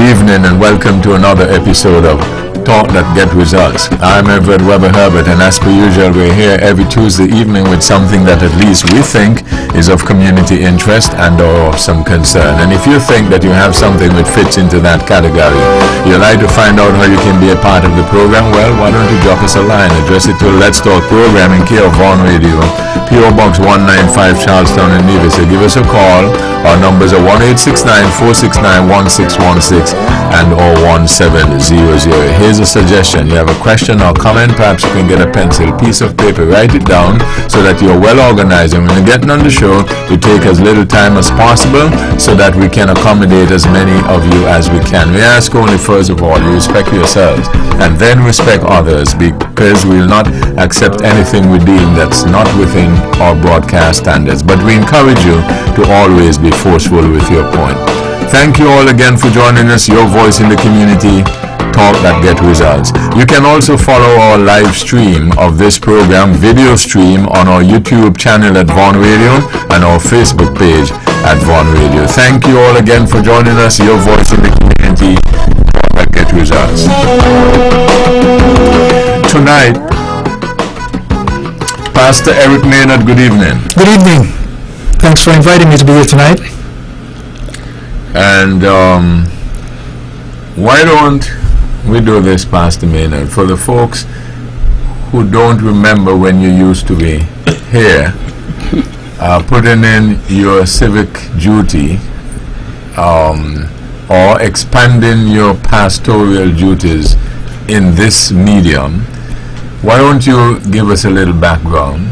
evening and welcome to another episode of Talk That Get Results. I'm Webbo Herbert, and as per usual, we're here every Tuesday evening with something that at least we think is of community interest and or of some concern. And if you think that you have something that fits into that category, you'd like to find out how you can be a part of the program, well, why don't you drop us a line, address it to Let's Talk Program in care of Vaughan Radio, P.O. Box 195 Charlestown and Nevis. So give us a call. Our numbers are 1-869-469-1616 and or 1700. Here's a suggestion. You have a question or comment, perhaps you can get a pencil, piece of paper, write it down so that you're well organized. And when you're getting on the show, you take as little time as possible so that we can accommodate as many of you as we can. We ask only, first of all, you respect yourselves and then respect others, because we will not accept anything we deem that's not within our broadcast standards. But we encourage you to always be forceful with your point. Thank you all again for joining us. Your voice in the community. Talk That Get Results. You can also follow our live stream of this program, video stream, on our YouTube channel at Vaughan Radio and our Facebook page at Vaughan Radio. Thank you all again for joining us. Your voice in the community. Talk That Get Results. Tonight, Pastor Eric Maynard, good evening. Good evening. Thanks for inviting me to be here tonight. And why don't we do this, Pastor Maynard, for the folks who don't remember when you used to be here, putting in your civic duty or expanding your pastoral duties in this medium. Why don't you give us a little background,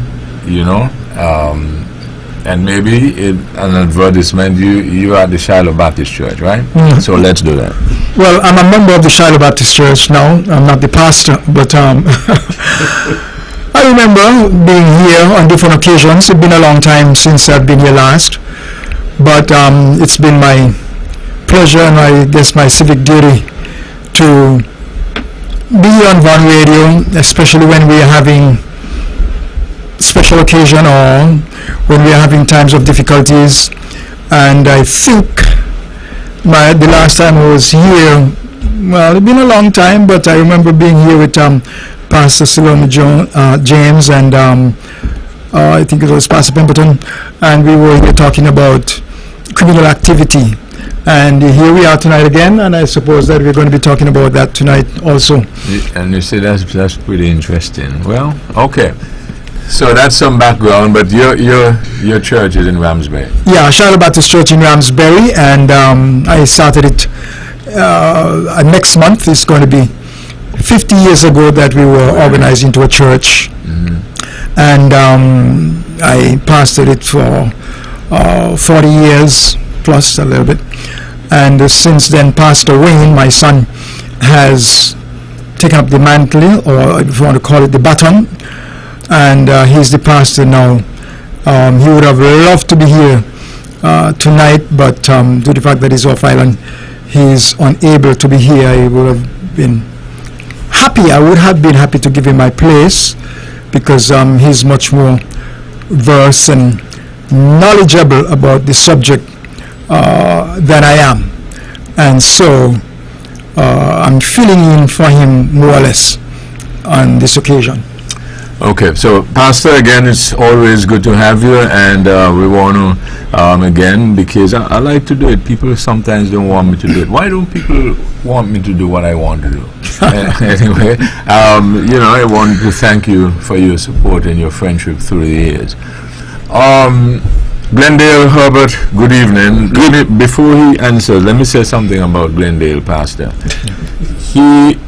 and maybe an advertisement. You are at the Shiloh Baptist Church, right? Mm. So let's do that. Well, I'm a member of the Shiloh Baptist Church now. I'm not the pastor, but I remember being here on different occasions. It's been a long time since I've been here last, but it's been my pleasure and I guess my civic duty to be on Vaughan Radio, especially when we are having special occasion or when we are having times of difficulties. And I think the last time I was here, well, it's been a long time, but I remember being here with Pastor Salome James and I think it was Pastor Pemberton, and we were here talking about criminal activity. And here we are tonight again, and I suppose that we're going to be talking about that tonight also. And you say that's pretty interesting. Well, okay. So that's some background, but your church is in Ramsbury. Yeah, Shiloh Baptist Church in Ramsbury, and I started it next month. It's going to be 50 years ago that we were organized into a church. Mm-hmm. And I pastored it for 40 years plus a little bit. And since then, Pastor Wayne, my son, has taken up the mantle, or if you want to call it the baton, and he's the pastor now. He would have loved to be here tonight, but due to the fact that he's off island, he's unable to be here. I would have been happy. I would have been happy to give him my place, because he's much more versed and knowledgeable about the subject than I am, and so I'm filling in for him more or less on this occasion. Okay, so Pastor, again, it's always good to have you, and we want to again, because I like to do it. People sometimes don't want me to do it. Why don't people want me to do what I want to do? Anyway, I want to thank you for your support and your friendship through the years. Glendale Herbert, good evening. Before he answers, let me say something about Glendale, Pastor. He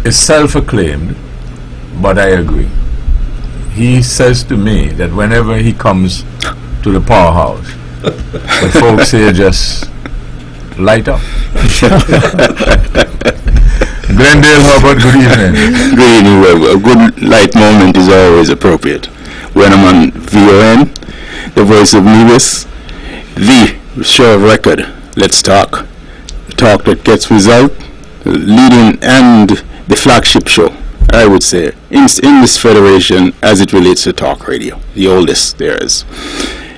is self-acclaimed, but I agree. He says to me that whenever he comes to the powerhouse, the folks here just light up. Glendale Herbert, good evening. Good evening, Webbo. A good light moment is always appropriate. When I'm on VON, the voice of Nevis, the show of record, Let's Talk. The talk that gets result, leading and the flagship show, I would say, in this federation as it relates to talk radio, the oldest there is.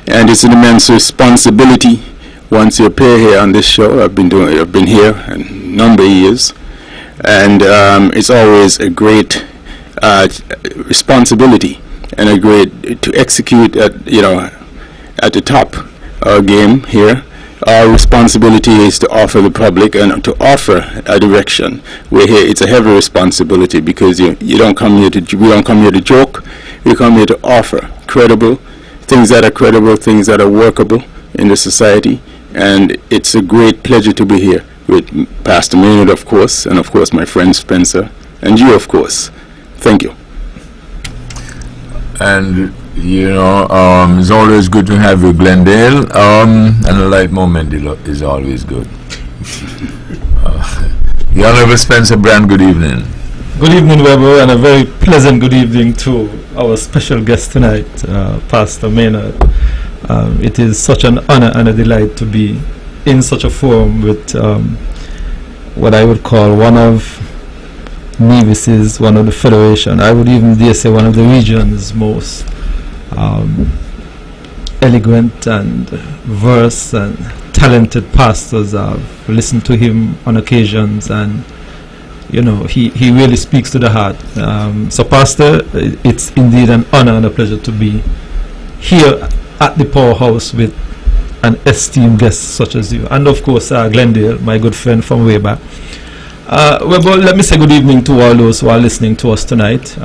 And it's an immense responsibility once you appear here on this show, I've been here a number of years, and it's always a great responsibility and a great to execute at the top game here. Our responsibility is to offer the public and to offer a direction. We're here. It's a heavy responsibility because we don't come here to joke. We come here to offer things that are workable in the society. And it's a great pleasure to be here with Pastor Maynard, of course, and of course my friend Spencer, and you, of course. Thank you. And it's always good to have you, Glendale, and a light moment is always good. The Honorable Spencer Brand, good evening. Good evening, Webbo, and a very pleasant good evening to our special guest tonight, Pastor Maynard. It is such an honor and a delight to be in such a forum with what I would call one of Nevis's, one of the Federation, I would even dare say one of the region's most elegant and verse and talented pastors. I've listened to him on occasions, and he really speaks to the heart. So Pastor, it's indeed an honor and a pleasure to be here at the Powerhouse with an esteemed guest such as you, and of course Glendale, my good friend from way back. Well, let me say good evening to all those who are listening to us tonight,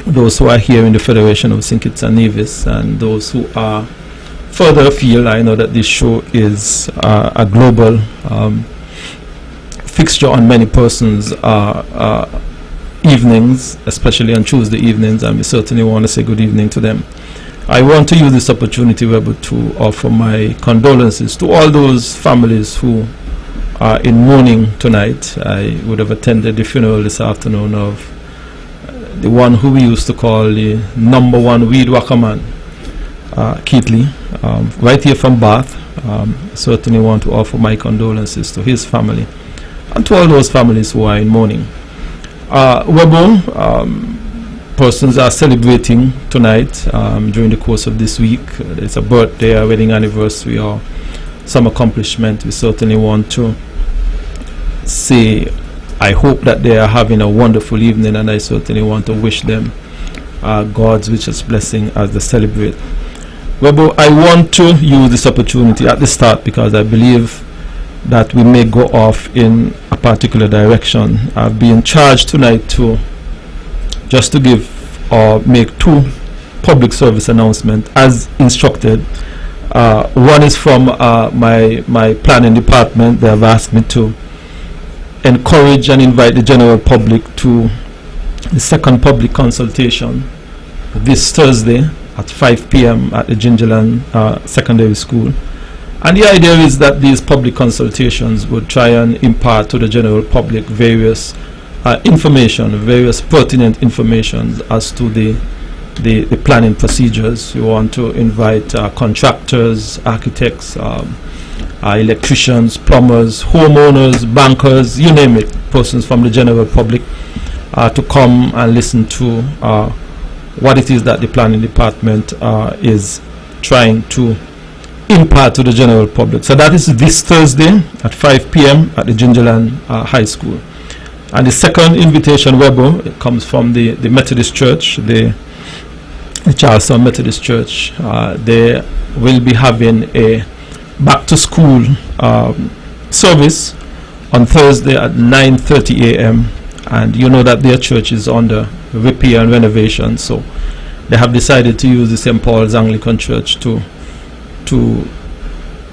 those who are here in the Federation of St. Kitts and Nevis, and those who are further afield. I know that this show is a global fixture on many persons' evenings, especially on Tuesday evenings, and we certainly want to say good evening to them. I want to use this opportunity, Webbo, to offer my condolences to all those families who are in mourning tonight. I would have attended the funeral this afternoon of the one who we used to call the #1 weed whacker man, Keatley, right here from Bath. Certainly want to offer my condolences to his family and to all those families who are in mourning. Webbo, persons are celebrating tonight during the course of this week. It's a birthday, a wedding anniversary, or some accomplishment. We certainly want to say I hope that they are having a wonderful evening, and I certainly want to wish them God's richest blessing as they celebrate. Webbo, I want to use this opportunity at the start because I believe that we may go off in a particular direction. I've been charged tonight to give or make two public service announcements as instructed. One is from my planning department. They have asked me to encourage and invite the general public to the second public consultation this Thursday at 5 p.m. at the Gingerland Secondary School. And the idea is that these public consultations would try and impart to the general public various information, various pertinent information as to the planning procedures. We want to invite contractors, architects, electricians, plumbers, homeowners, bankers, you name it, persons from the general public to come and listen to what it is that the planning department is trying to impart to the general public. So that is this Thursday at 5 p.m. at the Gingerland High School. And the second invitation, Webbo, it comes from the Methodist Church, the Charleston Methodist Church. They will be having a back to school service on Thursday at 9:30 a.m. and you know that their church is under repair and renovation, so they have decided to use the St. Paul's Anglican Church to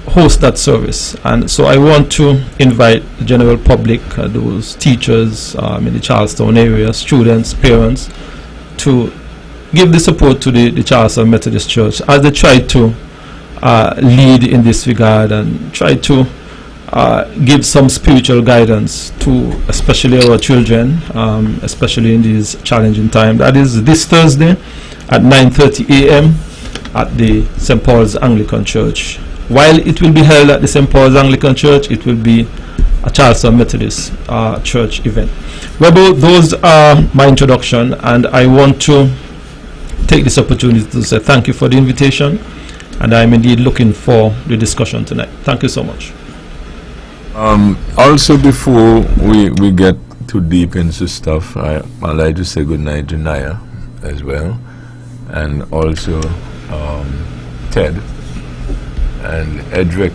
host that service. And so I want to invite the general public, those teachers in the Charlestown area, students, parents, to give the support to the Charleston Methodist Church as they try to lead in this regard and try to give some spiritual guidance to especially our children, especially in these challenging times. That is this Thursday at 9:30 a.m. at the St. Paul's Anglican Church. While it will be held at the St. Paul's Anglican Church, it will be a Charleston Methodist Church event. Webbo, those are my introduction, and I want to take this opportunity to say thank you for the invitation. And I'm indeed looking for the discussion tonight. Thank you so much. Also, before we get too deep into stuff, I'd like to say good night to Naya as well, and also Ted and Edric.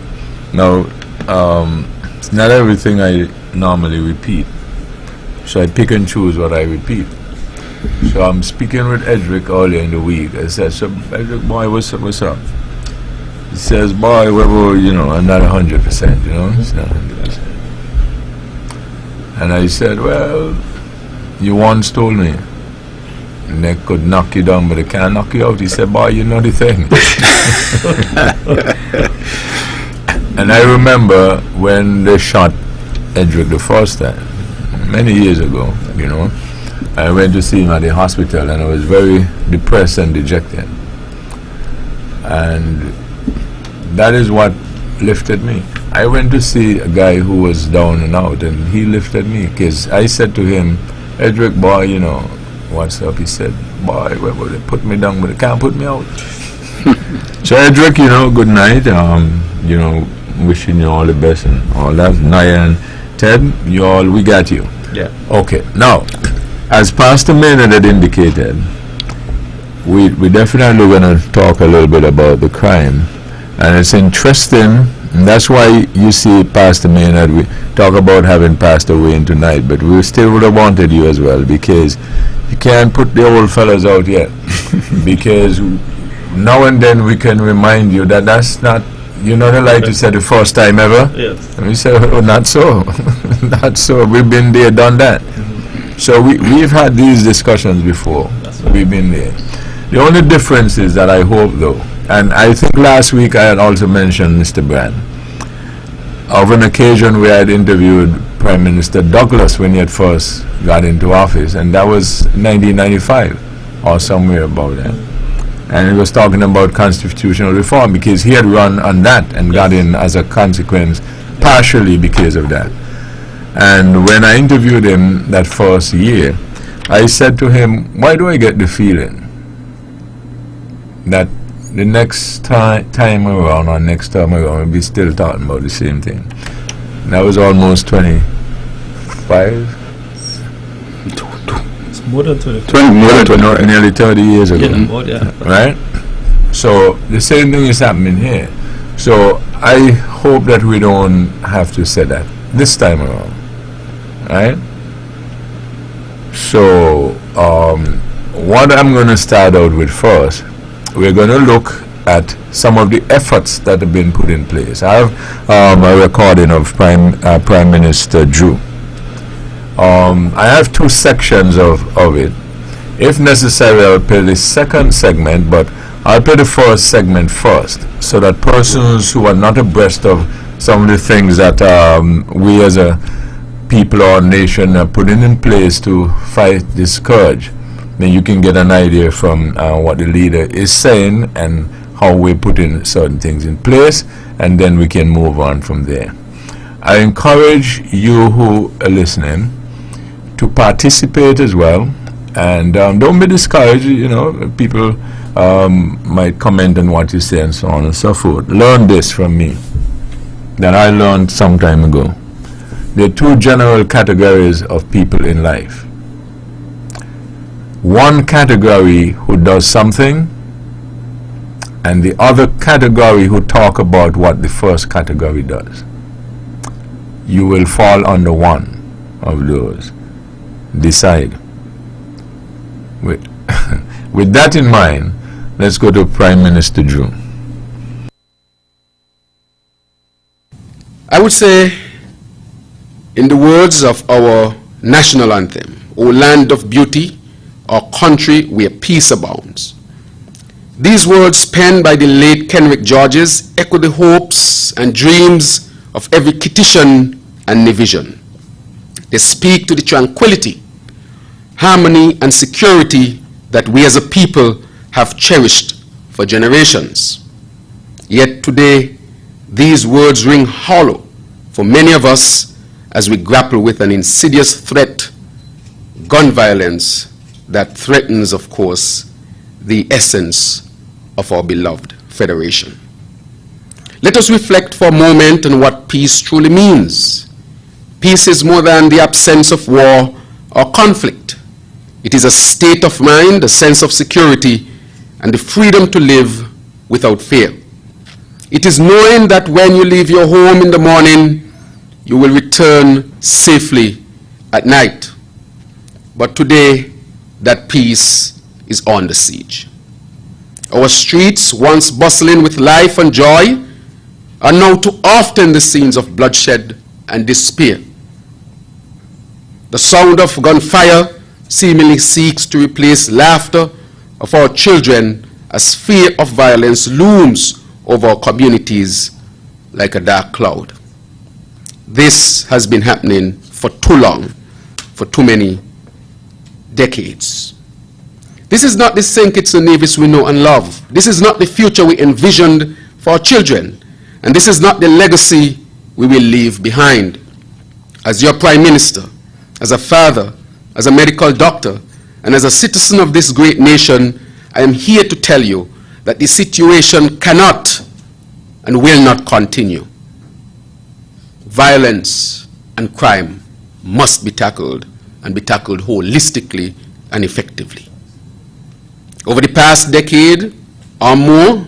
Now, it's not everything I normally repeat, so I pick and choose what I repeat. So I'm speaking with Edric earlier in the week. I said, "So Edric, boy, what's up?" He says, "Boy, Webbo, I'm not 100%, it's not 100%. And I said, "Well, you once told me they could knock you down, but they can't knock you out." He said, "Boy, you know the thing." And I remember when they shot Edric the first time, many years ago, I went to see him at the hospital, and I was very depressed and dejected. And that is what lifted me. I went to see a guy who was down and out, and he lifted me, because I said to him, "Edric, boy, what's up?" He said, "Boy, well, they put me down, but they can't put me out." So Edric, good night. Wishing you all the best and all that. Naya and Ted, we got you. Yeah. Okay. Now, as Pastor Maynard had indicated, we definitely going to talk a little bit about the crime. And it's interesting, and that's why you see Pastor Maynard, we talk about having passed away in tonight, but we still would have wanted you as well, because you can't put the old fellas out yet. Because now and then we can remind you that that's not, they like to say the first time ever. Yes. And we say, "Oh, not so." Not so. We've been there, done that. So we've had these discussions before. We've been there. The only difference is that I hope, though, and I think last week I had also mentioned Mr. Brand, of an occasion where I had interviewed Prime Minister Douglas when he had first got into office, and that was 1995 or somewhere about that. And he was talking about constitutional reform, because he had run on that and got in as a consequence, partially because of that. And when I interviewed him that first year, I said to him, "Why do I get the feeling that the next time around or next time around we'll be still talking about the same thing?" And that was almost 25. It's more than 20. Nearly 30 years ago. Yeah, more, yeah. Right? So the same thing is happening here. So I hope that we don't have to say that this time around. Right? So what I'm going to start out with first, we're going to look at some of the efforts that have been put in place. I have a recording of Prime Minister Drew. I have two sections of it. If necessary, I'll play the second segment, but I'll play the first segment first, so that persons who are not abreast of some of the things that we as a people or nation are putting in place to fight this scourge, then you can get an idea from what the leader is saying and how we're putting certain things in place, and then we can move on from there. I encourage you who are listening to participate as well, and don't be discouraged. People might comment on what you say and so on and so forth. Learn this from me that I learned some time ago. There are two general categories of people in life. One category who does something, and the other category who talk about what the first category does. You will fall under one of those. Decide. With that in mind, let's go to Prime Minister Drew. I would say, in the words of our national anthem, "O land of beauty, our country where peace abounds." These words penned by the late Kenrick Georges echo the hopes and dreams of every Kittitian and Nevision. They speak to the tranquility, harmony, and security that we as a people have cherished for generations. Yet today, these words ring hollow for many of us as we grapple with an insidious threat, gun violence, that threatens, of course, the essence of our beloved Federation. Let us reflect for a moment on what peace truly means. Peace is more than the absence of war or conflict. It is a state of mind, a sense of security, and the freedom to live without fear. It is knowing that when you leave your home in the morning, you will return safely at night. But today, that peace is under siege. Our streets, once bustling with life and joy, are now too often the scenes of bloodshed and despair. The sound of gunfire seemingly seeks to replace laughter of our children as fear of violence looms over our communities like a dark cloud. This has been happening for too long, for too many decades. This is not the St. Kitts and Nevis we know and love. This is not the future we envisioned for our children. And this is not the legacy we will leave behind. As your Prime Minister, as a father, as a medical doctor, and as a citizen of this great nation, I am here to tell you that the situation cannot and will not continue. Violence and crime must be tackled, and be tackled holistically and effectively. Over the past decade or more,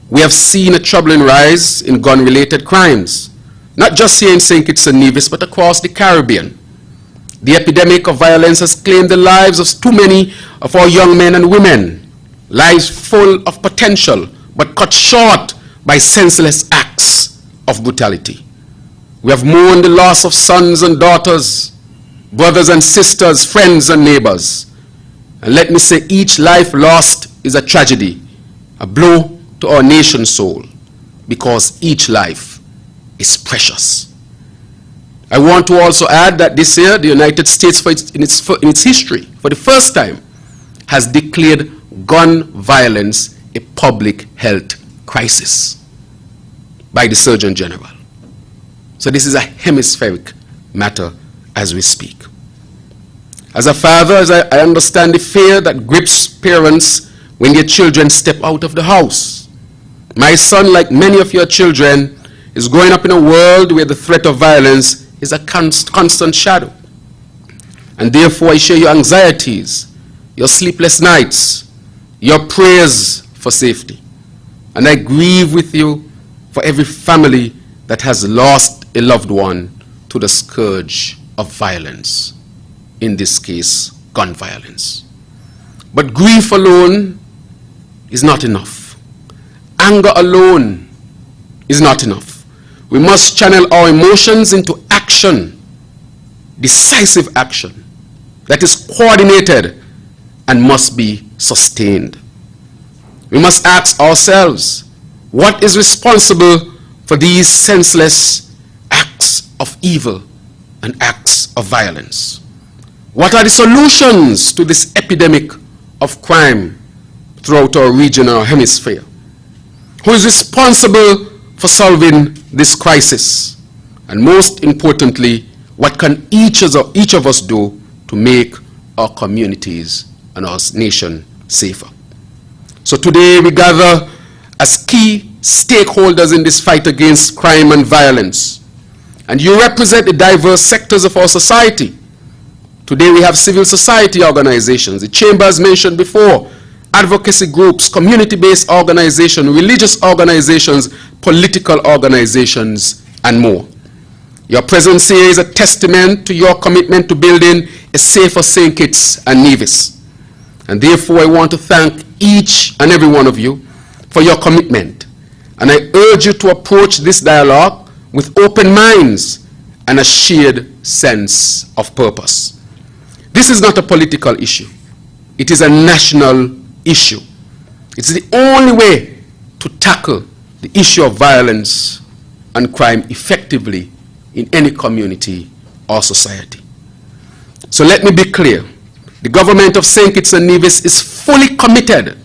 we have seen a troubling rise in gun-related crimes, not just here in St. Kitts and Nevis, but across the Caribbean. The epidemic of violence has claimed the lives of too many of our young men and women, lives full of potential, but cut short by senseless acts of brutality. We have mourned the loss of sons and daughters, brothers and sisters, friends and neighbors. And let me say, each life lost is a tragedy, a blow to our nation's soul, because each life is precious. I want to also add that this year, the United States, in its history, for the first time, has declared gun violence a public health crisis by the Surgeon General. So this is a hemispheric matter as we speak. As a father, I understand the fear that grips parents when their children step out of the house. My son, like many of your children, is growing up in a world where the threat of violence is a constant shadow. And therefore, I share your anxieties, your sleepless nights, your prayers for safety. And I grieve with you for every family that has lost a loved one to the scourge of violence, in this case, gun violence. But grief alone is not enough. Anger alone is not enough. We must channel our emotions into action, decisive action, that is coordinated and must be sustained. We must ask ourselves, what is responsible for these senseless acts of evil and acts of violence? What are the solutions to this epidemic of crime throughout our region, our hemisphere? Who is responsible for solving this crisis? And most importantly, what can each of us do to make our communities and our nation safer? So today we gather as key stakeholders in this fight against crime and violence. And you represent the diverse sectors of our society. Today we have civil society organizations, the chambers mentioned before, advocacy groups, community-based organizations, religious organizations, political organizations, and more. Your presence here is a testament to your commitment to building a safer St. Kitts and Nevis. And therefore, I want to thank each and every one of you for your commitment. And I urge you to approach this dialogue with open minds and a shared sense of purpose. This is not a political issue. It is a national issue. It's the only way to tackle the issue of violence and crime effectively in any community or society. So let me be clear. The government of St. Kitts and Nevis is fully committed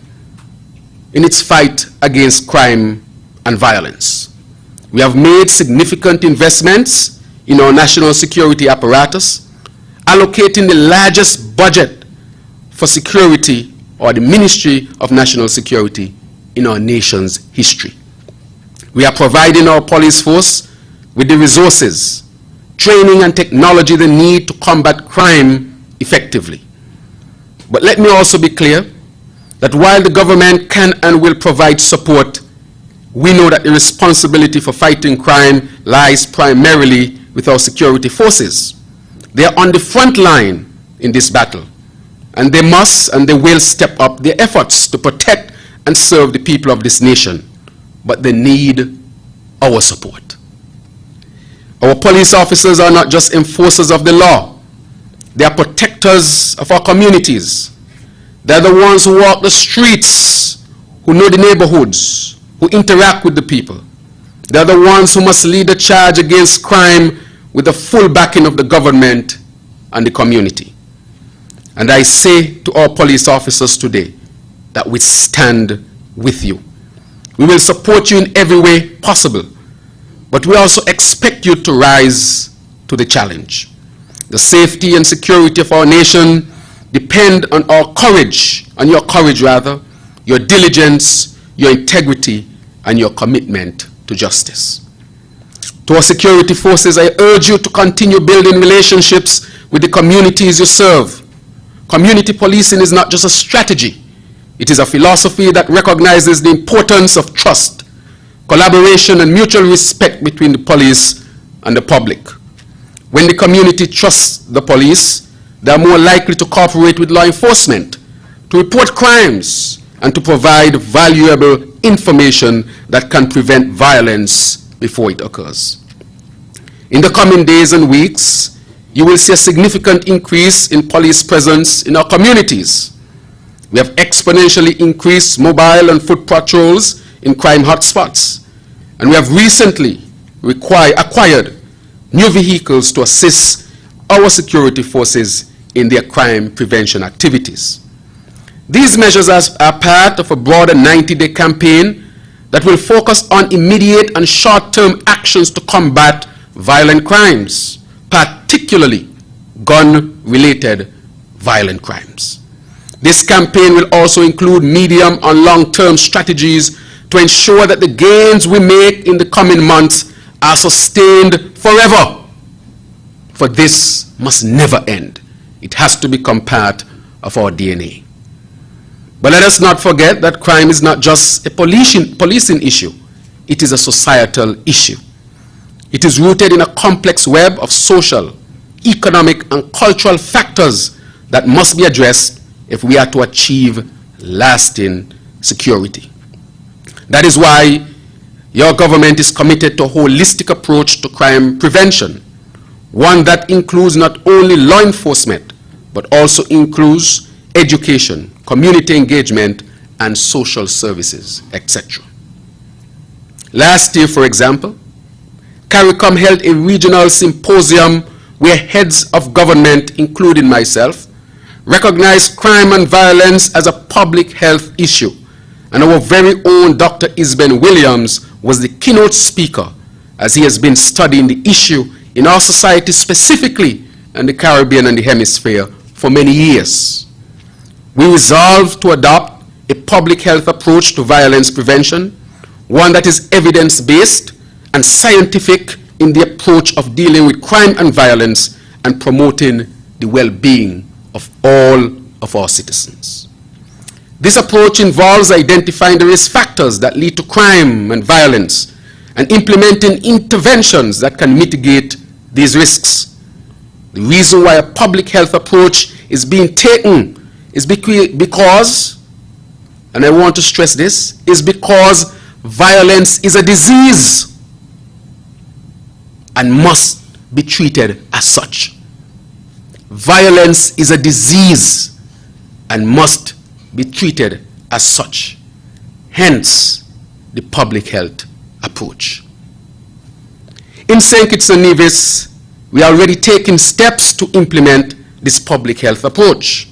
in its fight against crime and violence. We have made significant investments in our national security apparatus, allocating the largest budget for security, or the Ministry of National Security, in our nation's history. We are providing our police force with the resources, training and technology they need to combat crime effectively. But let me also be clear that while the government can and will provide support, we know that the responsibility for fighting crime lies primarily with our security forces. They are on the front line in this battle, and they must and they will step up their efforts to protect and serve the people of this nation. But they need our support. Our police officers are not just enforcers of the law. They are protectors of our communities. They're the ones who walk the streets, who know the neighborhoods, who interact with the people. They're the ones who must lead the charge against crime with the full backing of the government and the community. And I say to our police officers today that we stand with you. We will support you in every way possible, but we also expect you to rise to the challenge. The safety and security of our nation depend on our courage, on your courage rather, your diligence, your integrity, and your commitment to justice. To our security forces, I urge you to continue building relationships with the communities you serve. Community policing is not just a strategy. It is a philosophy that recognizes the importance of trust, collaboration, and mutual respect between the police and the public. When the community trusts the police, they are more likely to cooperate with law enforcement, to report crimes, and to provide valuable information that can prevent violence before it occurs. In the coming days and weeks, you will see a significant increase in police presence in our communities. We have exponentially increased mobile and foot patrols in crime hotspots, and we have recently acquired new vehicles to assist our security forces in their crime prevention activities. These measures are part of a broader 90-day campaign that will focus on immediate and short-term actions to combat violent crimes, particularly gun-related violent crimes. This campaign will also include medium and long-term strategies to ensure that the gains we make in the coming months are sustained forever. For this must never end. It has to become part of our DNA. But let us not forget that crime is not just a policing issue. It is a societal issue. It is rooted in a complex web of social, economic, and cultural factors that must be addressed if we are to achieve lasting security. That is why your government is committed to a holistic approach to crime prevention, one that includes not only law enforcement, but also includes education, community engagement, and social services, etc. Last year, for example, CARICOM held a regional symposium where heads of government, including myself, recognized crime and violence as a public health issue, and our very own Dr. Isben Williams was the keynote speaker, as he has been studying the issue in our society, specifically in the Caribbean and the Hemisphere, for many years. We resolved to adopt a public health approach to violence prevention, one that is evidence-based and scientific in the approach of dealing with crime and violence and promoting the well-being of all of our citizens. This approach involves identifying the risk factors that lead to crime and violence and implementing interventions that can mitigate these risks. The reason why a public health approach is being taken is because, and I want to stress this, is because violence is a disease and must be treated as such. Violence is a disease and must be treated as such. Hence, the public health approach. In St. Kitts and Nevis, we are already taking steps to implement this public health approach.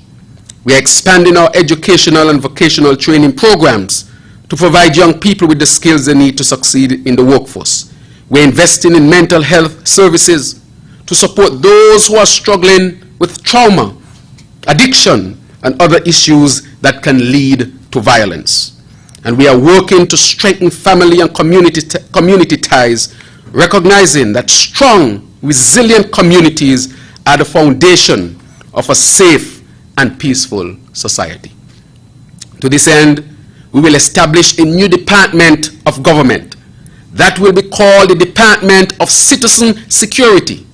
We are expanding our educational and vocational training programs to provide young people with the skills they need to succeed in the workforce. We're investing in mental health services to support those who are struggling with trauma, addiction, and other issues that can lead to violence. And we are working to strengthen family and community ties, recognizing that strong, resilient communities are the foundation of a safe and peaceful society. To this end, we will establish a new department of government that will be called the Department of Citizen Security,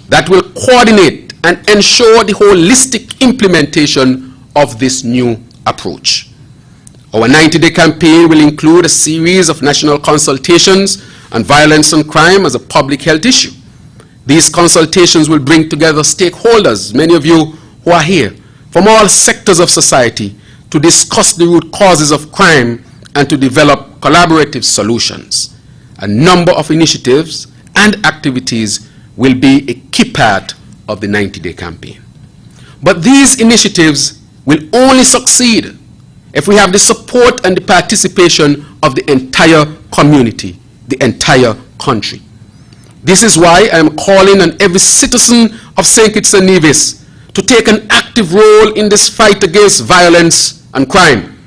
that will coordinate and ensure the holistic implementation of this new approach. Our 90-day campaign will include a series of national consultations on violence and crime as a public health issue. These consultations will bring together stakeholders, many of you who are here, from all sectors of society to discuss the root causes of crime and to develop collaborative solutions. A number of initiatives and activities will be a key part of the 90-day campaign. But these initiatives will only succeed if we have the support and the participation of the entire community, the entire country. This is why I am calling on every citizen of St. Kitts and Nevis to take an active role in this fight against violence and crime.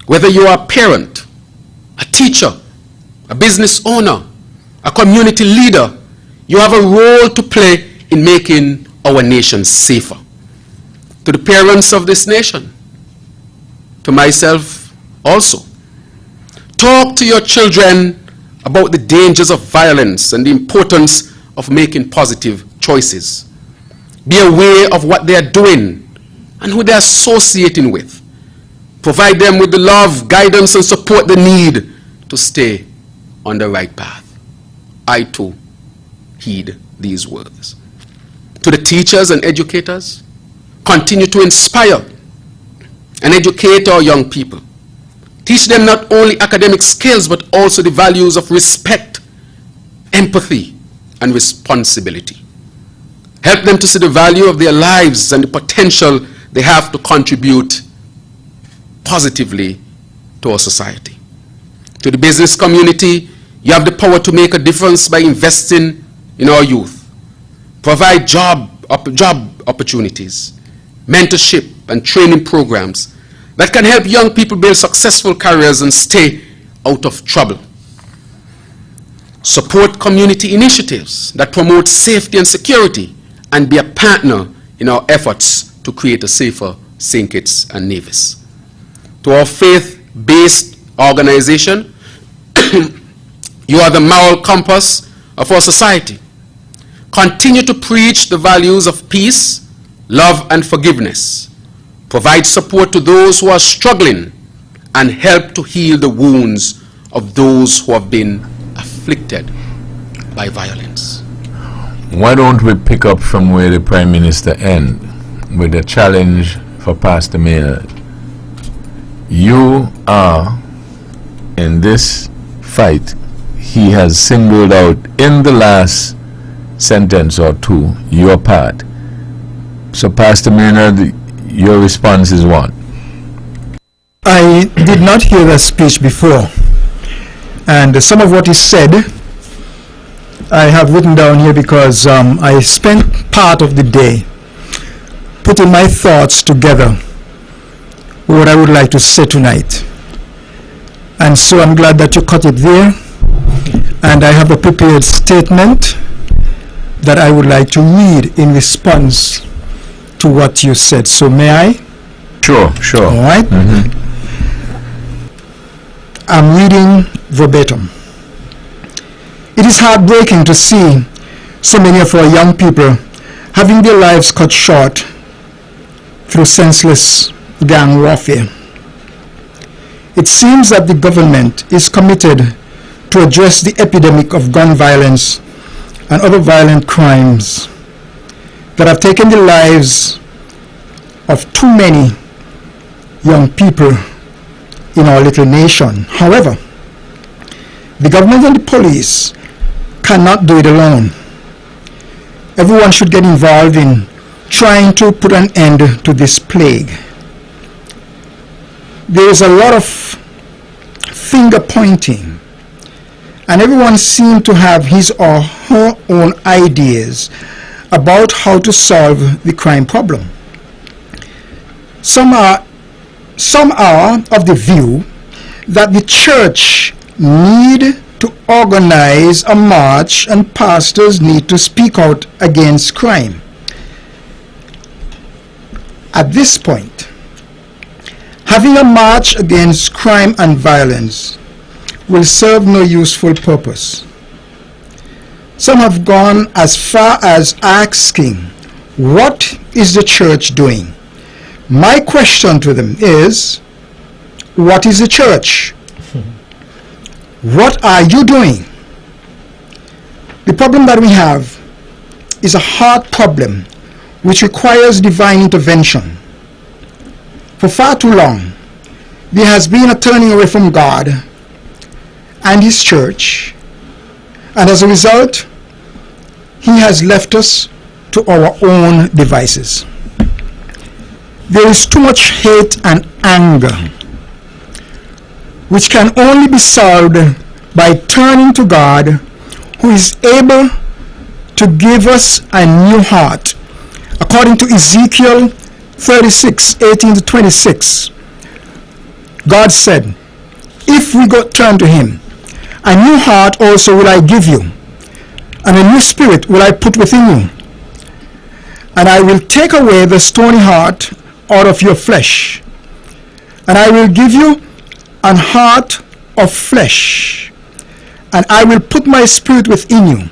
Whether you are a parent, a teacher, a business owner, a community leader, you have a role to play in making our nation safer. To the parents of this nation, to myself also, talk to your children about the dangers of violence and the importance of making positive choices. Be aware of what they are doing and who they are associating with. Provide them with the love, guidance, and support they need to stay on the right path. I too heed these words. To the teachers and educators, continue to inspire and educate our young people. Teach them not only academic skills, but also the values of respect, empathy, and responsibility. Help them to see the value of their lives and the potential they have to contribute positively to our society. To the business community, you have the power to make a difference by investing in our youth. Provide job opportunities, mentorship, and training programs that can help young people build successful careers and stay out of trouble. Support community initiatives that promote safety and security and be a partner in our efforts to create a safer St. Kitts and Nevis. To our faith-based organization, you are the moral compass of our society. Continue to preach the values of peace, love, and forgiveness. Provide support to those who are struggling and help to heal the wounds of those who have been afflicted by violence. Why don't we pick up from where the Prime Minister ended with a challenge for Pastor Maynard? You are, in this fight, he has singled out in the last sentence or two, your part. So Pastor Maynard, your response is what? I did not hear that speech before, and some of what he said I have written down here because I spent part of the day putting my thoughts together with what I would like to say tonight. And so I'm glad that you cut it there, and I have a prepared statement that I would like to read in response to what you said. So may I? Sure. All right. I'm reading verbatim. It is heartbreaking to see so many of our young people having their lives cut short through senseless gang warfare. It seems that the government is committed to address the epidemic of gun violence and other violent crimes that have taken the lives of too many young people in our little nation. However, the government and the police cannot do it alone. Everyone should get involved in trying to put an end to this plague. There is a lot of finger pointing, and everyone seems to have his or her own ideas about how to solve the crime problem. Some are of the view that the church need to organize a march and pastors need to speak out against crime. At this point, having a march against crime and violence will serve no useful purpose. Some have gone as far as asking, what is the church doing? My question to them is, what is the church? What are you doing? The problem that we have is a heart problem which requires divine intervention. For far too long, there has been a turning away from God and His church, and as a result, He has left us to our own devices. There is too much hate and anger, which can only be solved by turning to God, who is able to give us a new heart. According to Ezekiel 36:18-26, God said, if we turn to Him, a new heart also will I give you, and a new spirit will I put within you. And I will take away the stony heart out of your flesh, and I will give you an heart of flesh, and I will put my spirit within you,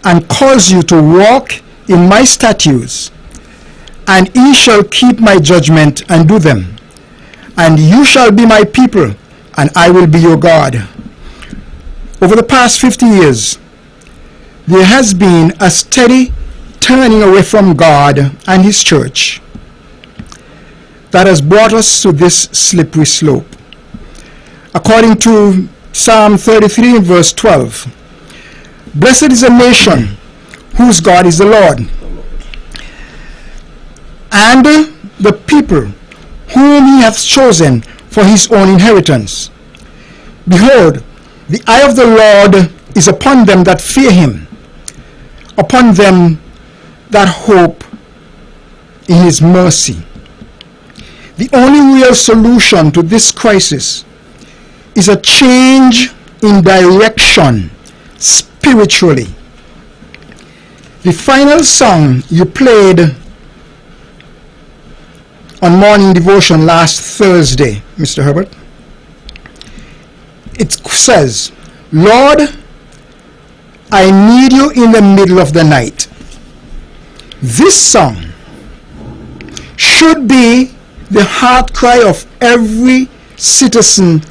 and cause you to walk in my statutes, and ye shall keep my judgment and do them, and you shall be my people, and I will be your God. Over the past 50 years, there has been a steady turning away from God and His church that has brought us to this slippery slope. According to Psalm 33 verse 12, blessed is a nation whose God is the Lord, and the people whom He hath chosen for His own inheritance. Behold, the eye of the Lord is upon them that fear Him, upon them that hope in His mercy. The only real solution to this crisis is a change in direction spiritually. The final song you played on morning devotion last Thursday, Mr. Herbert, it says, Lord, I need you in the middle of the night. This song should be the heart cry of every citizen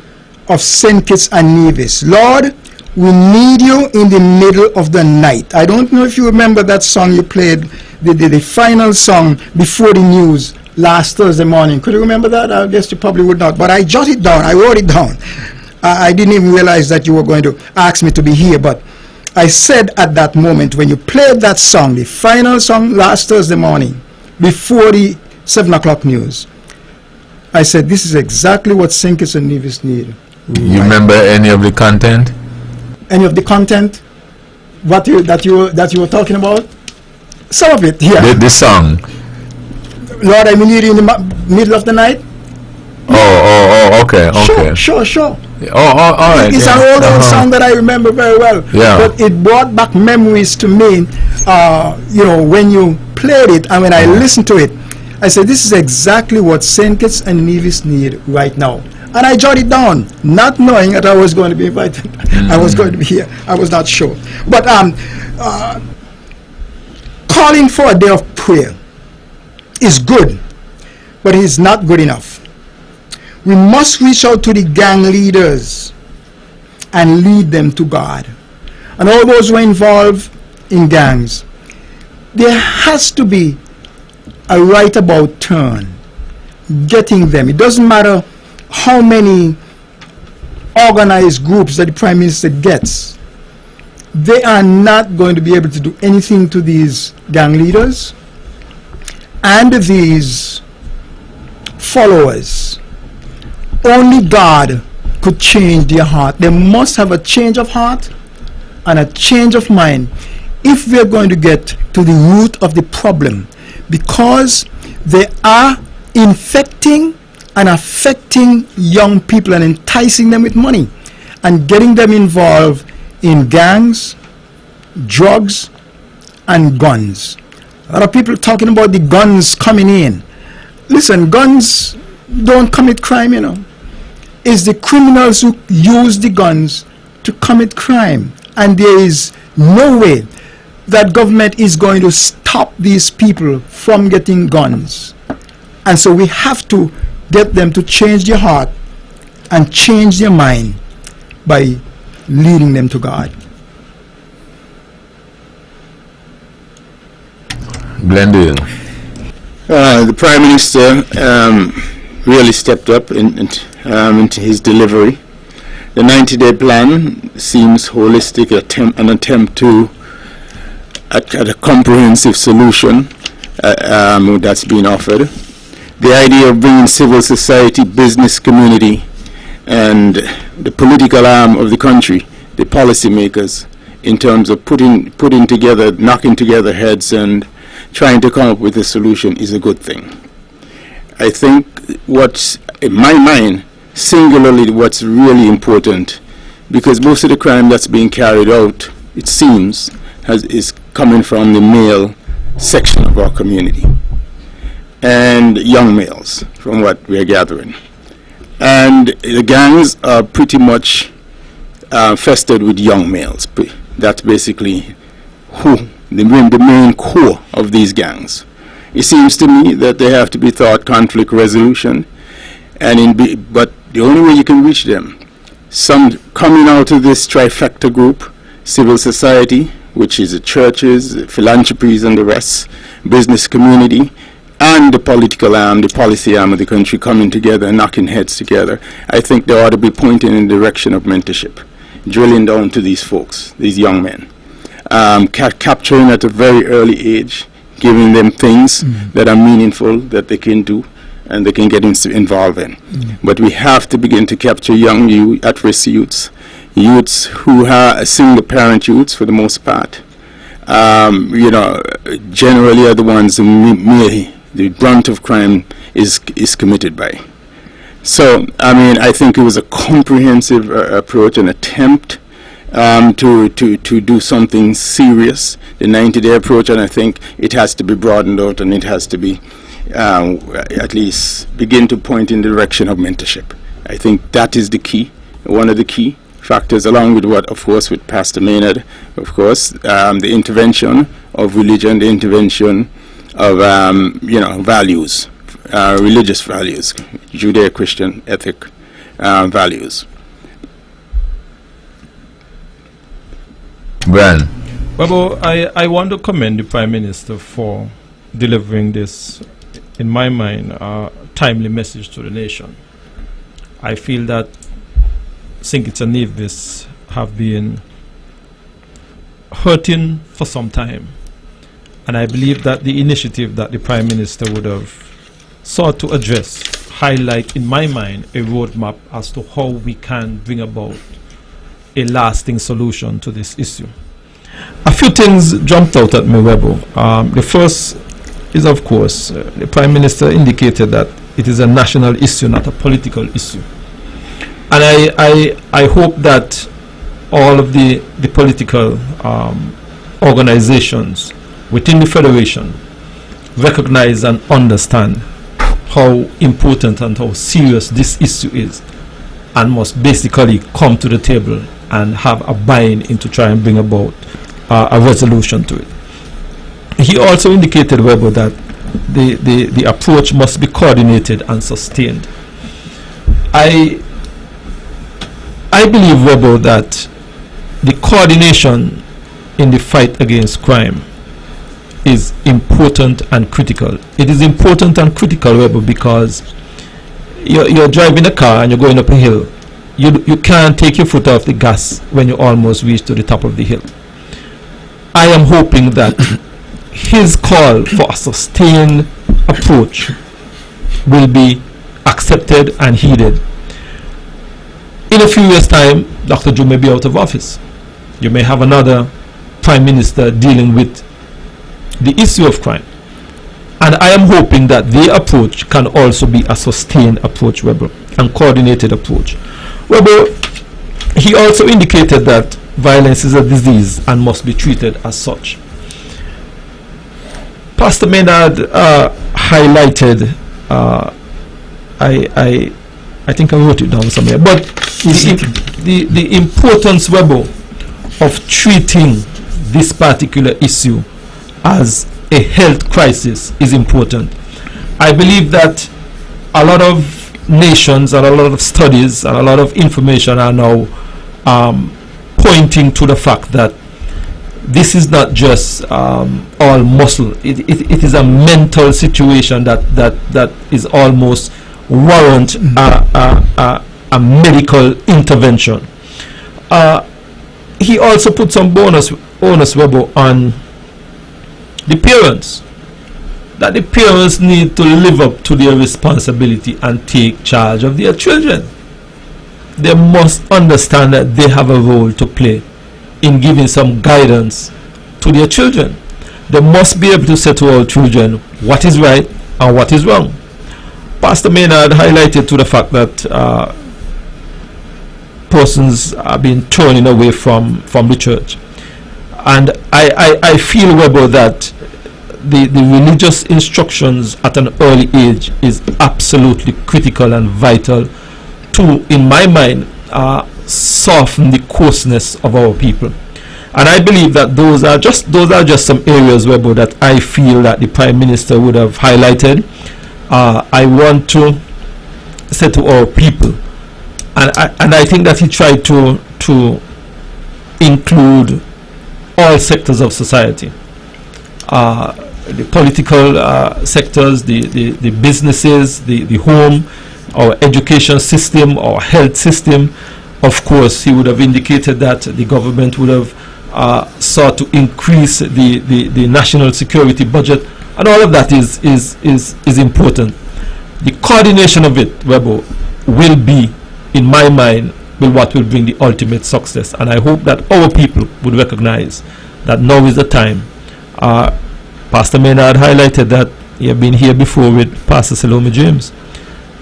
of St. Kitts and Nevis. Lord, we need you in the middle of the night. I don't know if you remember that song you played, the final song before the news last Thursday morning. Could you remember that? I guess you probably would not, but I jotted it down. I wrote it down. I didn't even realize that you were going to ask me to be here, but I said at that moment when you played that song, the final song last Thursday morning, before the 7 o'clock news, I said, this is exactly what St. Kitts and Nevis need. You remember any of the content? Any of the content that you were talking about? Some of it, yeah. The song. Lord, I need you in the middle of the night. Oh, okay. Sure. All right. It's an old song that I remember very well. Yeah. But it brought back memories to me, when you played it and when I listened to it, I said, this is exactly what St. Kitts and Nevis need right now. And I jotted it down, not knowing that I was going to be invited. I was going to be here. I was not sure. But calling for a day of prayer is good, but it is not good enough. We must reach out to the gang leaders and lead them to God. And all those who are involved in gangs, there has to be a right about turn, getting them. It doesn't matter how many organized groups that the Prime Minister gets. They are not going to be able to do anything to these gang leaders and these followers. Only God could change their heart. They must have a change of heart and a change of mind if we're going to get to the root of the problem, because they are infecting and affecting young people and enticing them with money and getting them involved in gangs, drugs, and guns. A lot of people talking about the guns coming in. Listen, guns don't commit crime, you know. It's the criminals who use the guns to commit crime. And there is no way that government is going to stop these people from getting guns. And so we have to get them to change their heart and change their mind by leading them to God. Glendale. The Prime Minister really stepped up into his delivery. The 90-day plan seems holistic, an attempt to at a comprehensive solution that's been offered. The idea of bringing civil society, business community, and the political arm of the country, the policymakers, in terms of putting together, knocking together heads and trying to come up with a solution is a good thing. I think what's, in my mind, singularly what's really important, because most of the crime that's being carried out, it seems, is coming from the male section of our community, and young males, from what we're gathering. And the gangs are pretty much festered with young males. That's basically who the main core of these gangs. It seems to me that they have to be taught conflict resolution, but the only way you can reach them, some coming out of this trifecta group, civil society, which is the churches, the philanthropies and the rest, business community, and the political arm, the policy arm of the country coming together and knocking heads together. I think they ought to be pointing in the direction of mentorship, drilling down to these folks, these young men. Capturing at a very early age, giving them things that are meaningful, that they can do and they can get involved in. But we have to begin to capture young at-risk youths who are single parent youths for the most part. Generally are the ones who the brunt of crime is committed by. So, I think it was a comprehensive approach, an attempt to do something serious, the 90-day approach, and I think it has to be broadened out and it has to be at least begin to point in the direction of mentorship. I think that is the key, one of the key factors, along with with Pastor Maynard, of course, the intervention of religion, the intervention of values, religious values, Judeo-Christian ethic values. Brian. Webbo, I want to commend the Prime Minister for delivering this, in my mind, timely message to the nation. I feel that St. Kitts and Nevis have been hurting for some time, and I believe that the initiative that the Prime Minister would have sought to address highlight, in my mind, a roadmap as to how we can bring about a lasting solution to this issue. A few things jumped out at me, Webbo. The first is, of course, the Prime Minister indicated that it is a national issue, not a political issue. And I hope that all of the political organizations within the Federation recognize and understand how important and how serious this issue is, and must basically come to the table and have a buy-in to try and bring about a resolution to it. He also indicated, Webbo, that the approach must be coordinated and sustained. I believe, Webbo, that the coordination in the fight against crime is important and critical. It is important and critical, Webbo, because you're driving a car and you're going up a hill. You can't take your foot off the gas when you almost reach to the top of the hill. I am hoping that his call for a sustained approach will be accepted and heeded. In a few years' time, Dr. Joe may be out of office. You may have another Prime Minister dealing with the issue of crime. And I am hoping that their approach can also be a sustained approach, Webbo, and coordinated approach. Webbo, he also indicated that violence is a disease and must be treated as such. Pastor Maynard highlighted, I think I wrote it down somewhere, but the importance, Webbo, of treating this particular issue as a health crisis is important. I believe that a lot of nations and a lot of studies and a lot of information are now pointing to the fact that this is not just all muscle. It is a mental situation that is almost warrant a medical intervention. He also put some onus, Webbo, on the parents, that the parents need to live up to their responsibility and take charge of their children. They must understand that they have a role to play in giving some guidance to their children. They must be able to say to our children what is right and what is wrong. Pastor Maynard highlighted to the fact that persons are being turning away from the church. And I feel, Webbo, that the religious instructions at an early age is absolutely critical and vital to, in my mind, soften the coarseness of our people. And I believe that those are just some areas, Webbo, that I feel that the Prime Minister would have highlighted. I want to say to our people, and I think that he tried to include all sectors of society, the political sectors, the businesses, the home, our education system, our health system. Of course, he would have indicated that the government would have sought to increase the national security budget, and all of that is important. The coordination of it, Webbo, will be, in my mind, what will bring the ultimate success. And I hope that our people would recognize that now is the time. Pastor Maynard highlighted that he had been here before with Pastor Salome James.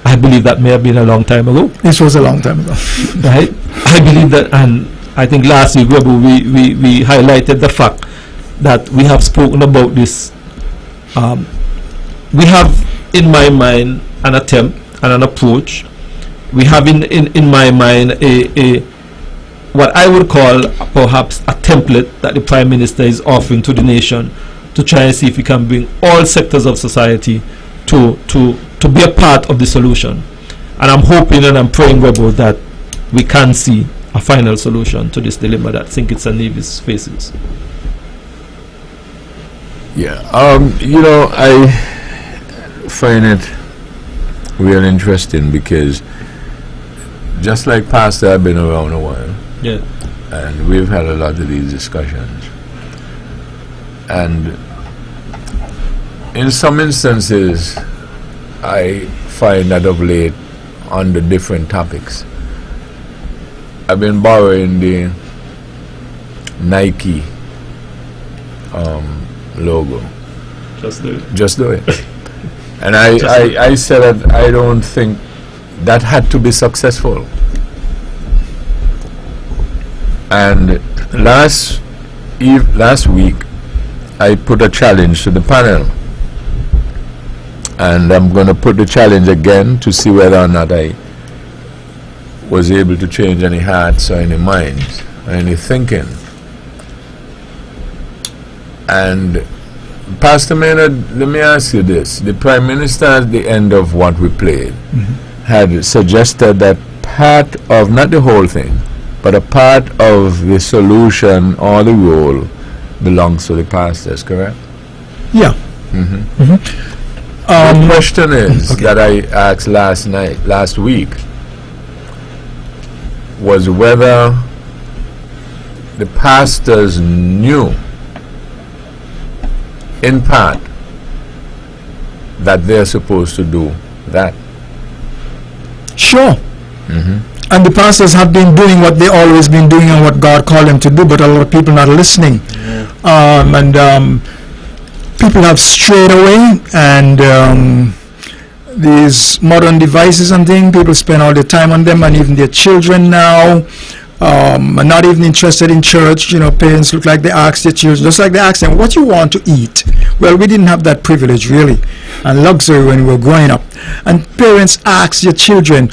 I believe that may have been a long time ago. This was a long time ago. Right? I believe that, and I think last week, Webbo, we highlighted the fact that we have spoken about this. We have, in my mind, an attempt and an approach. We have in my mind a what I would call perhaps a template that the Prime Minister is offering to the nation to try and see if we can bring all sectors of society to be a part of the solution. And I'm hoping and I'm praying, Webbo, that we can see a final solution to this dilemma that St. Kitts and Nevis faces. Yeah, I find it real interesting because just like Pastor, I've been around a while. Yeah. And we've had a lot of these discussions. And in some instances, I find that of late on the different topics, I've been borrowing the Nike logo. Just do it. Just do it. And I said that I don't think that had to be successful. And last week, I put a challenge to the panel. And I'm going to put the challenge again to see whether or not I was able to change any hearts or any minds or any thinking. And Pastor Maynard, let me ask you this. The Prime Minister, at the end of what we played, had suggested that part of, not the whole thing, but a part of the solution or the role belongs to the pastors, correct? Yeah. The question is, that I asked last week, was whether the pastors knew, in part, that they're supposed to do that. Sure. And the pastors have been doing what they always been doing and what God called them to do, but a lot of people not listening. people have strayed away, and these modern devices and things, people spend all their time on them, and even their children now are not even interested in church. You know, parents look like they ask their children, just like they ask them, what you want to eat? Well, we didn't have that privilege really and luxury when we were growing up. And parents ask their children,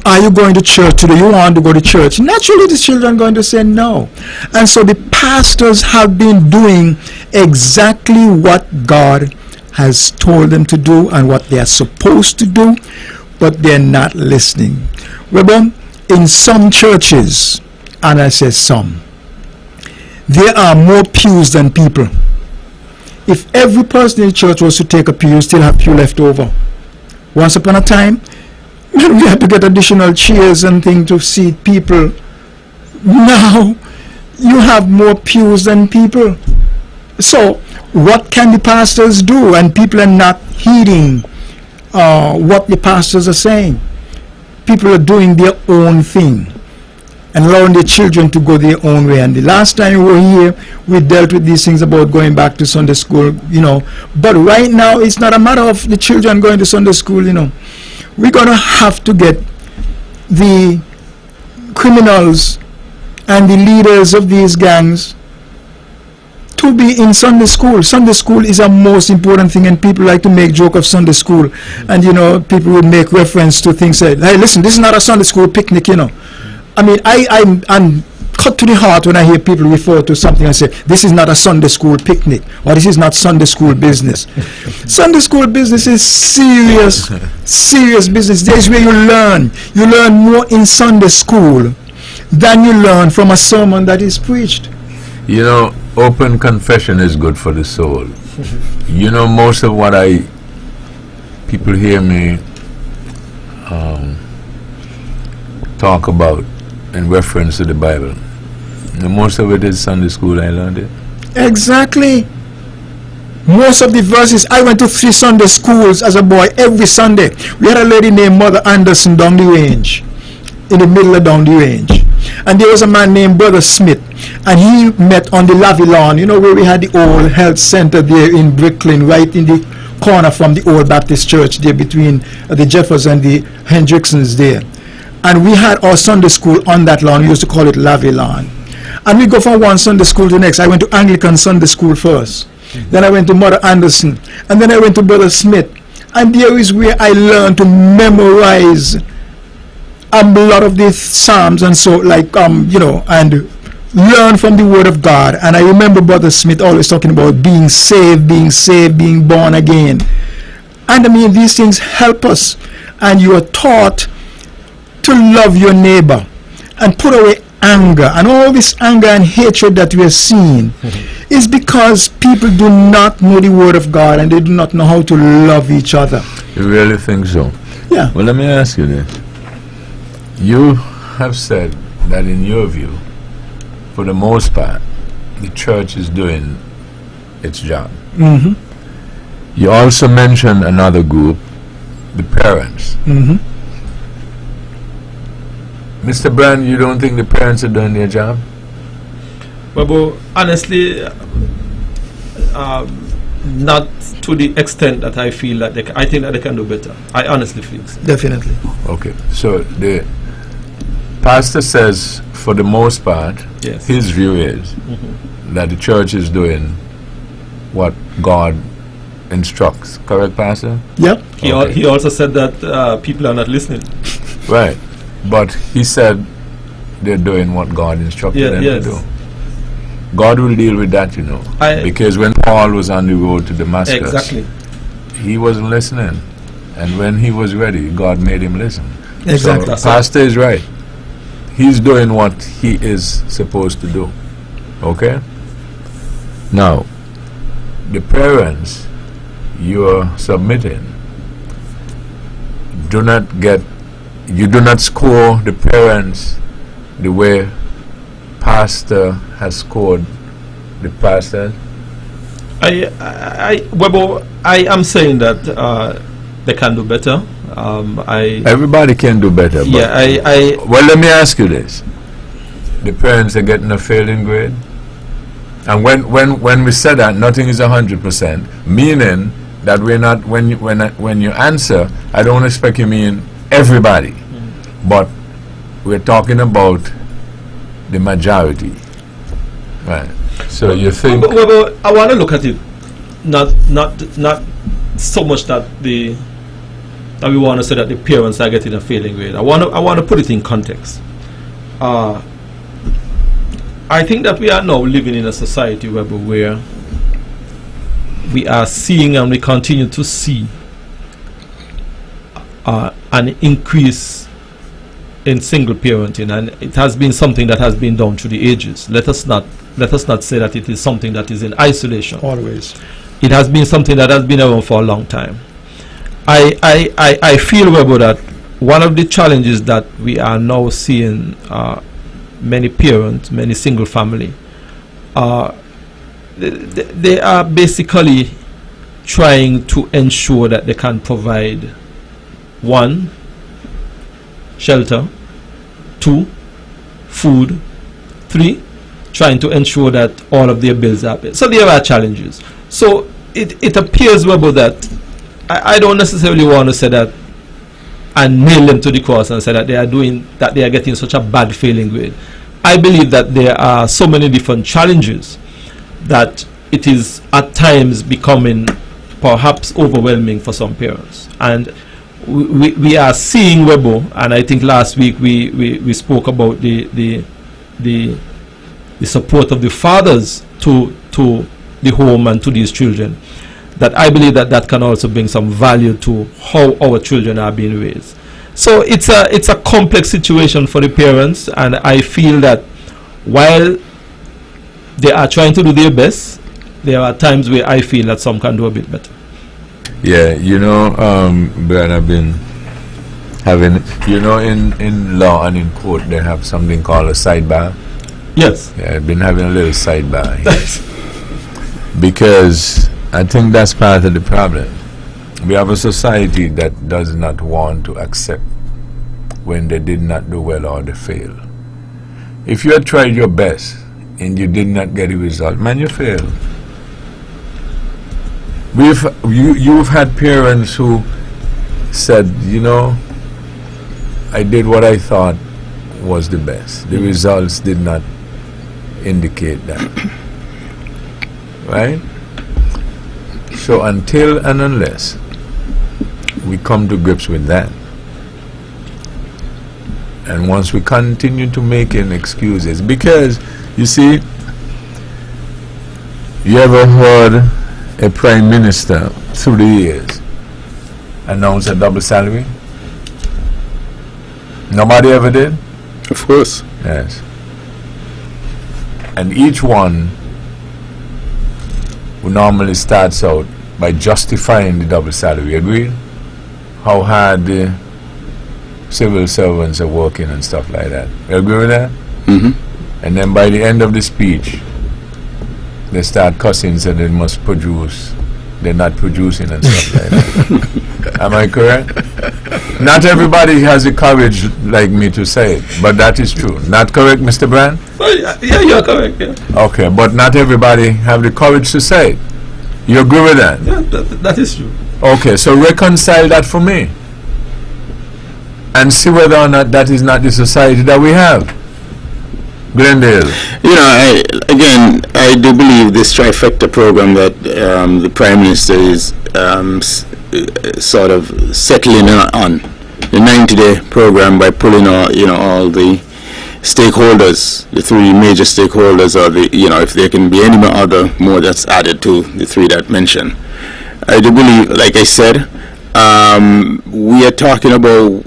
are you going to church today? You want to go to church? Naturally, the children are going to say no. And so the pastors have been doing exactly what God has told them to do and what they are supposed to do, but they're not listening. Webbo, in some churches, and I say some, there are more pews than people. If every person in the church was to take a pew, you still have pew left over. Once upon a time, we had to get additional chairs and things to seat people. Now, you have more pews than people. So, what can the pastors do? And people are not heeding what the pastors are saying. People are doing their own thing and allowing their children to go their own way. And the last time we were here, we dealt with these things about going back to Sunday school, you know. But right now, it's not a matter of the children going to Sunday school, you know. We're going to have to get the criminals and the leaders of these gangs to be in Sunday school. Sunday school is a most important thing, and people like to make joke of Sunday school. And, you know, people would make reference to things like, hey, listen, this is not a Sunday school picnic, you know. I mean, I'm cut to the heart when I hear people refer to something and say, this is not a Sunday school picnic, or this is not Sunday school business. Sunday school business is serious, serious business. There's where you learn. You learn more in Sunday school than you learn from a sermon that is preached. You know, open confession is good for the soul. You know, most of what people hear me talk about in reference to the Bible, and most of it is Sunday school. I learned it. Exactly. Most of the verses, I went to 3 Sunday schools as a boy every Sunday. We had a lady named Mother Anderson down the range, in the middle of down the range. And there was a man named Brother Smith, and he met on the Lavilon, you know, where we had the old health center there in Brooklyn, right in the corner from the old Baptist church there between the Jeffers and the Hendricksons there. And we had our Sunday school on that lawn. We used to call it Lavilon. And we go from one Sunday school to the next. I went to Anglican Sunday school first. Then I went to Mother Anderson. And then I went to Brother Smith. And there is where I learned to memorize a lot of the Psalms and so, like, you know, and learn from the Word of God. And I remember Brother Smith always talking about being saved, being born again. And I mean, these things help us. And you are taught to love your neighbor and put away anger. And all this anger and hatred that we are seeing is because people do not know the Word of God, and they do not know how to love each other. You really think so? Yeah. Well, let me ask you this. You have said that in your view, for the most part, the church is doing its job. Mm-hmm. You also mentioned another group, the parents. Mm-hmm. Mr. Brand, you don't think the parents are doing their job? Well, honestly, not to the extent that I feel that I think that they can do better. I honestly feel so. Definitely. Okay, so the pastor says, for the most part, Yes. his view is that the church is doing what God instructs. Correct, Pastor? Yep. He also said that people are not listening. Right. But he said they're doing what God instructed them yes. to do. God will deal with that, you know. Because when Paul was on the road to Damascus, Exactly. he wasn't listening. And when he was ready, God made him listen. Exactly. So Pastor is right. He's doing what he is supposed to do. Okay? Now, the parents you're submitting you do not score the parents the way pastor has scored the pastors. Webbo, I am saying that they can do better. Everybody can do better. But Yeah, well, let me ask you this: the parents are getting a failing grade. And when we said that nothing is 100%, meaning that we're not, when you answer, I don't expect you mean everybody, but we're talking about the majority, right? So you think? Well, I want to look at it, not so much that we want to say that the parents are getting a failing grade. I want to put it in context. I think that we are now living in a society where we are seeing and we continue to see an increase in single parenting, and it has been something that has been done through the ages. Let us not say that it is something that is in isolation. Always. It has been something that has been around for a long time. I feel, Webbo, that one of the challenges that we are now seeing many parents, many single family, they are basically trying to ensure that they can provide 1, shelter, 2, food, 3, trying to ensure that all of their bills are paid. So there are challenges. So it appears, Webbo, that I don't necessarily want to say that and nail them to the cross and say that they are getting such a bad failing grade. I believe that there are so many different challenges that it is at times becoming perhaps overwhelming for some parents. And we are seeing, Webbo, and I think last week we spoke about the support of the fathers to the home and to these children, that I believe that can also bring some value to how our children are being raised. So it's a complex situation for the parents, and I feel that while they are trying to do their best, there are times where I feel that some can do a bit better. Yeah, Brian, I've been having, in law and in court, they have something called a sidebar. Yes. Yeah, I've been having a little sidebar here. Because I think that's part of the problem. We have a society that does not want to accept when they did not do well or they fail. If you had tried your best and you did not get a result, man, you failed. You've had parents who said, I did what I thought was the best. The results did not indicate that. Right? So until and unless we come to grips with that, and once we continue to making excuses, because you see, you ever heard a prime minister through the years announce a double salary? Nobody ever did? Of course. Yes. And each one who normally starts out by justifying the double salary. Agreed? How hard the civil servants are working and stuff like that. You agree with that? Mm-hmm. And then by the end of the speech, they start cussing, so they must produce. They're not producing and stuff like that. Am I correct? Not everybody has the courage like me to say it, but that is true. Not correct, Mr. Brand? Well, yeah, you're correct. Yeah. Okay, but not everybody have the courage to say it. You agree with that? Yeah, that is true. Okay, so reconcile that for me and see whether or not that is not the society that we have. Glendale. I do believe this trifecta program that the Prime Minister is sort of settling on, the 90-day program, by pulling all the stakeholders, the 3 major stakeholders, or if there can be any other more that's added to the 3 that mentioned. I do believe, like I said, we are talking about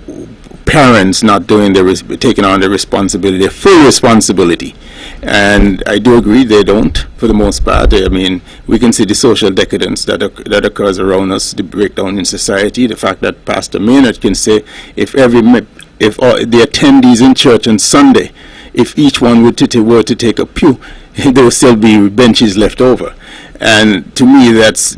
parents not taking on the responsibility, the full responsibility. And I do agree they don't, for the most part. I mean, we can see the social decadence that occurs around us, the breakdown in society, the fact that Pastor Maynard can say if the attendees in church on Sunday, if each one were to take a pew, there will still be benches left over. And to me, that's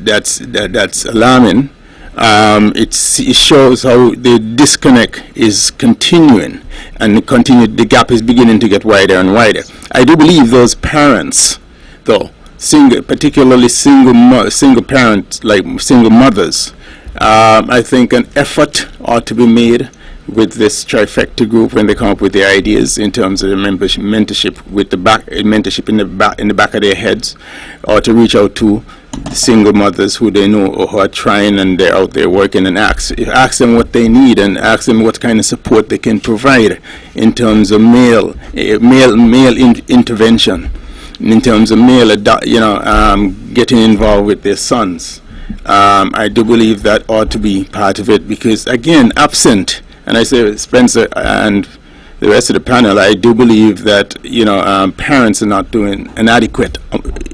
alarming. It shows how the disconnect is continuing, and the gap is beginning to get wider and wider. I do believe those parents though, particularly single parents, like single mothers. I think an effort ought to be made with this trifecta group when they come up with the ideas in terms of the mentorship with the mentorship in the back of their heads, or to reach out to the single mothers who they know or who are trying and they're out there working, and ask them what they need and ask them what kind of support they can provide in terms of male intervention, in terms of getting involved with their sons. I do believe that ought to be part of it, because again, absent, and I say Spencer and the rest of the panel, I do believe that parents are not doing an adequate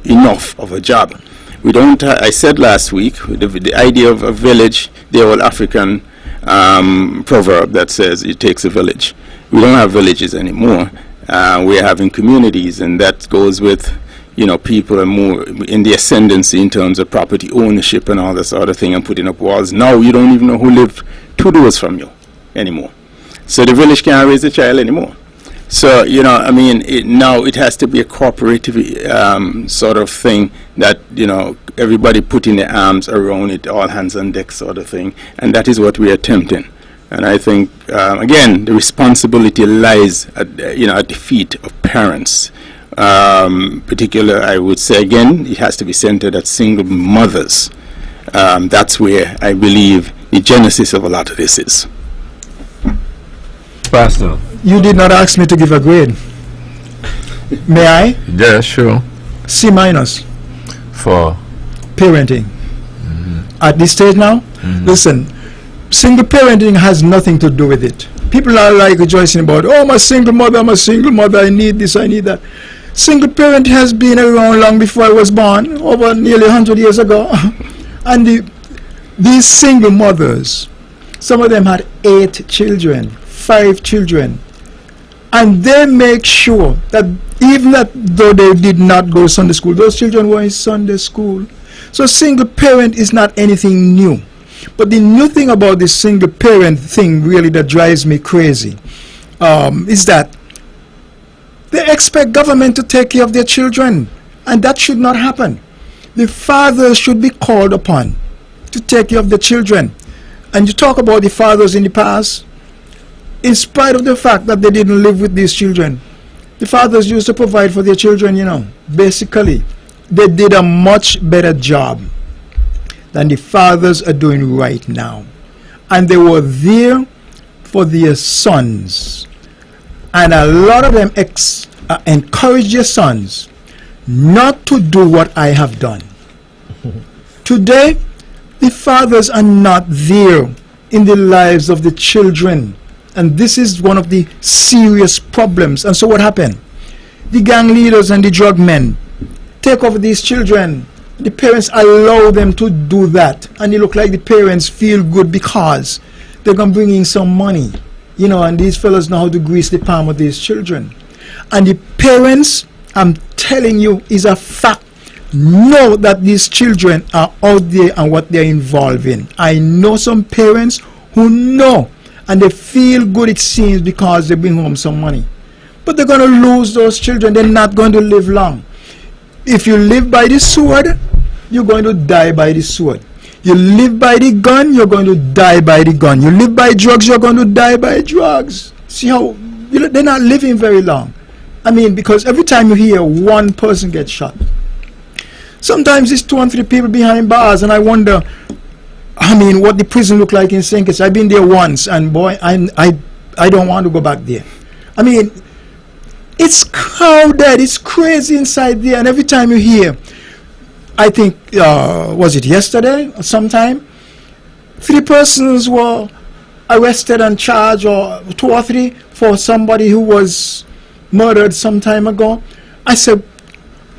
enough of a job. We don't. I said last week the idea of a village, the old African proverb that says it takes a village. We don't have villages anymore. We're having communities, and that goes with people are more in the ascendancy in terms of property ownership and all this sort of thing, and putting up walls. Now you don't even know who lived 2 doors from you anymore. So the village can't raise a child anymore. So, now it has to be a cooperative sort of thing that, everybody putting their arms around it, all hands on deck sort of thing. And that is what we are attempting. And I think, again, the responsibility lies at the feet of parents. Particular, I would say, again, it has to be centered at single mothers. That's where I believe the genesis of a lot of this is. Pastor. You did not ask me to give a grade. May I? Yeah, sure. C minus. For parenting. At this stage now, listen, single parenting has nothing to do with it. People are like rejoicing about, oh, I'm a single mother, I need this, I need that. Single parent has been around long before I was born, over nearly 100 years ago. And these single mothers, some of them had 8 children, 5 children. And they make sure that even though they did not go to Sunday school, those children were in Sunday school. So single parent is not anything new. But the new thing about this single parent thing really that drives me crazy is that they expect government to take care of their children. And that should not happen. The fathers should be called upon to take care of the children. And you talk about the fathers in the past, in spite of the fact that they didn't live with these children, the fathers used to provide for their children, Basically, they did a much better job than the fathers are doing right now. And they were there for their sons. And a lot of them encourage their sons not to do what I have done. Today, the fathers are not there in the lives of the children. And this is one of the serious problems. And so what happened? The gang leaders and the drug men take over these children. The parents allow them to do that. And it look like the parents feel good because they're going to bring in some money. And these fellas know how to grease the palm of these children. And the parents, I'm telling you, is a fact, know that these children are out there and what they're involved in. I know some parents who know. And they feel good, it seems, because they bring home some money. But they're going to lose those children. They're not going to live long. If you live by the sword, you're going to die by the sword. You live by the gun, you're going to die by the gun. You live by drugs, you're going to die by drugs. See how they're not living very long. Because every time you hear one person get shot, sometimes it's 2 and 3 people behind bars, and I wonder, what the prison look like in St. Kitts. I've been there once, and boy, I don't want to go back there. It's crowded, it's crazy inside there, and every time you hear, I think, was it yesterday or sometime, 3 persons were arrested and charged, or 2 or 3, for somebody who was murdered some time ago. I said,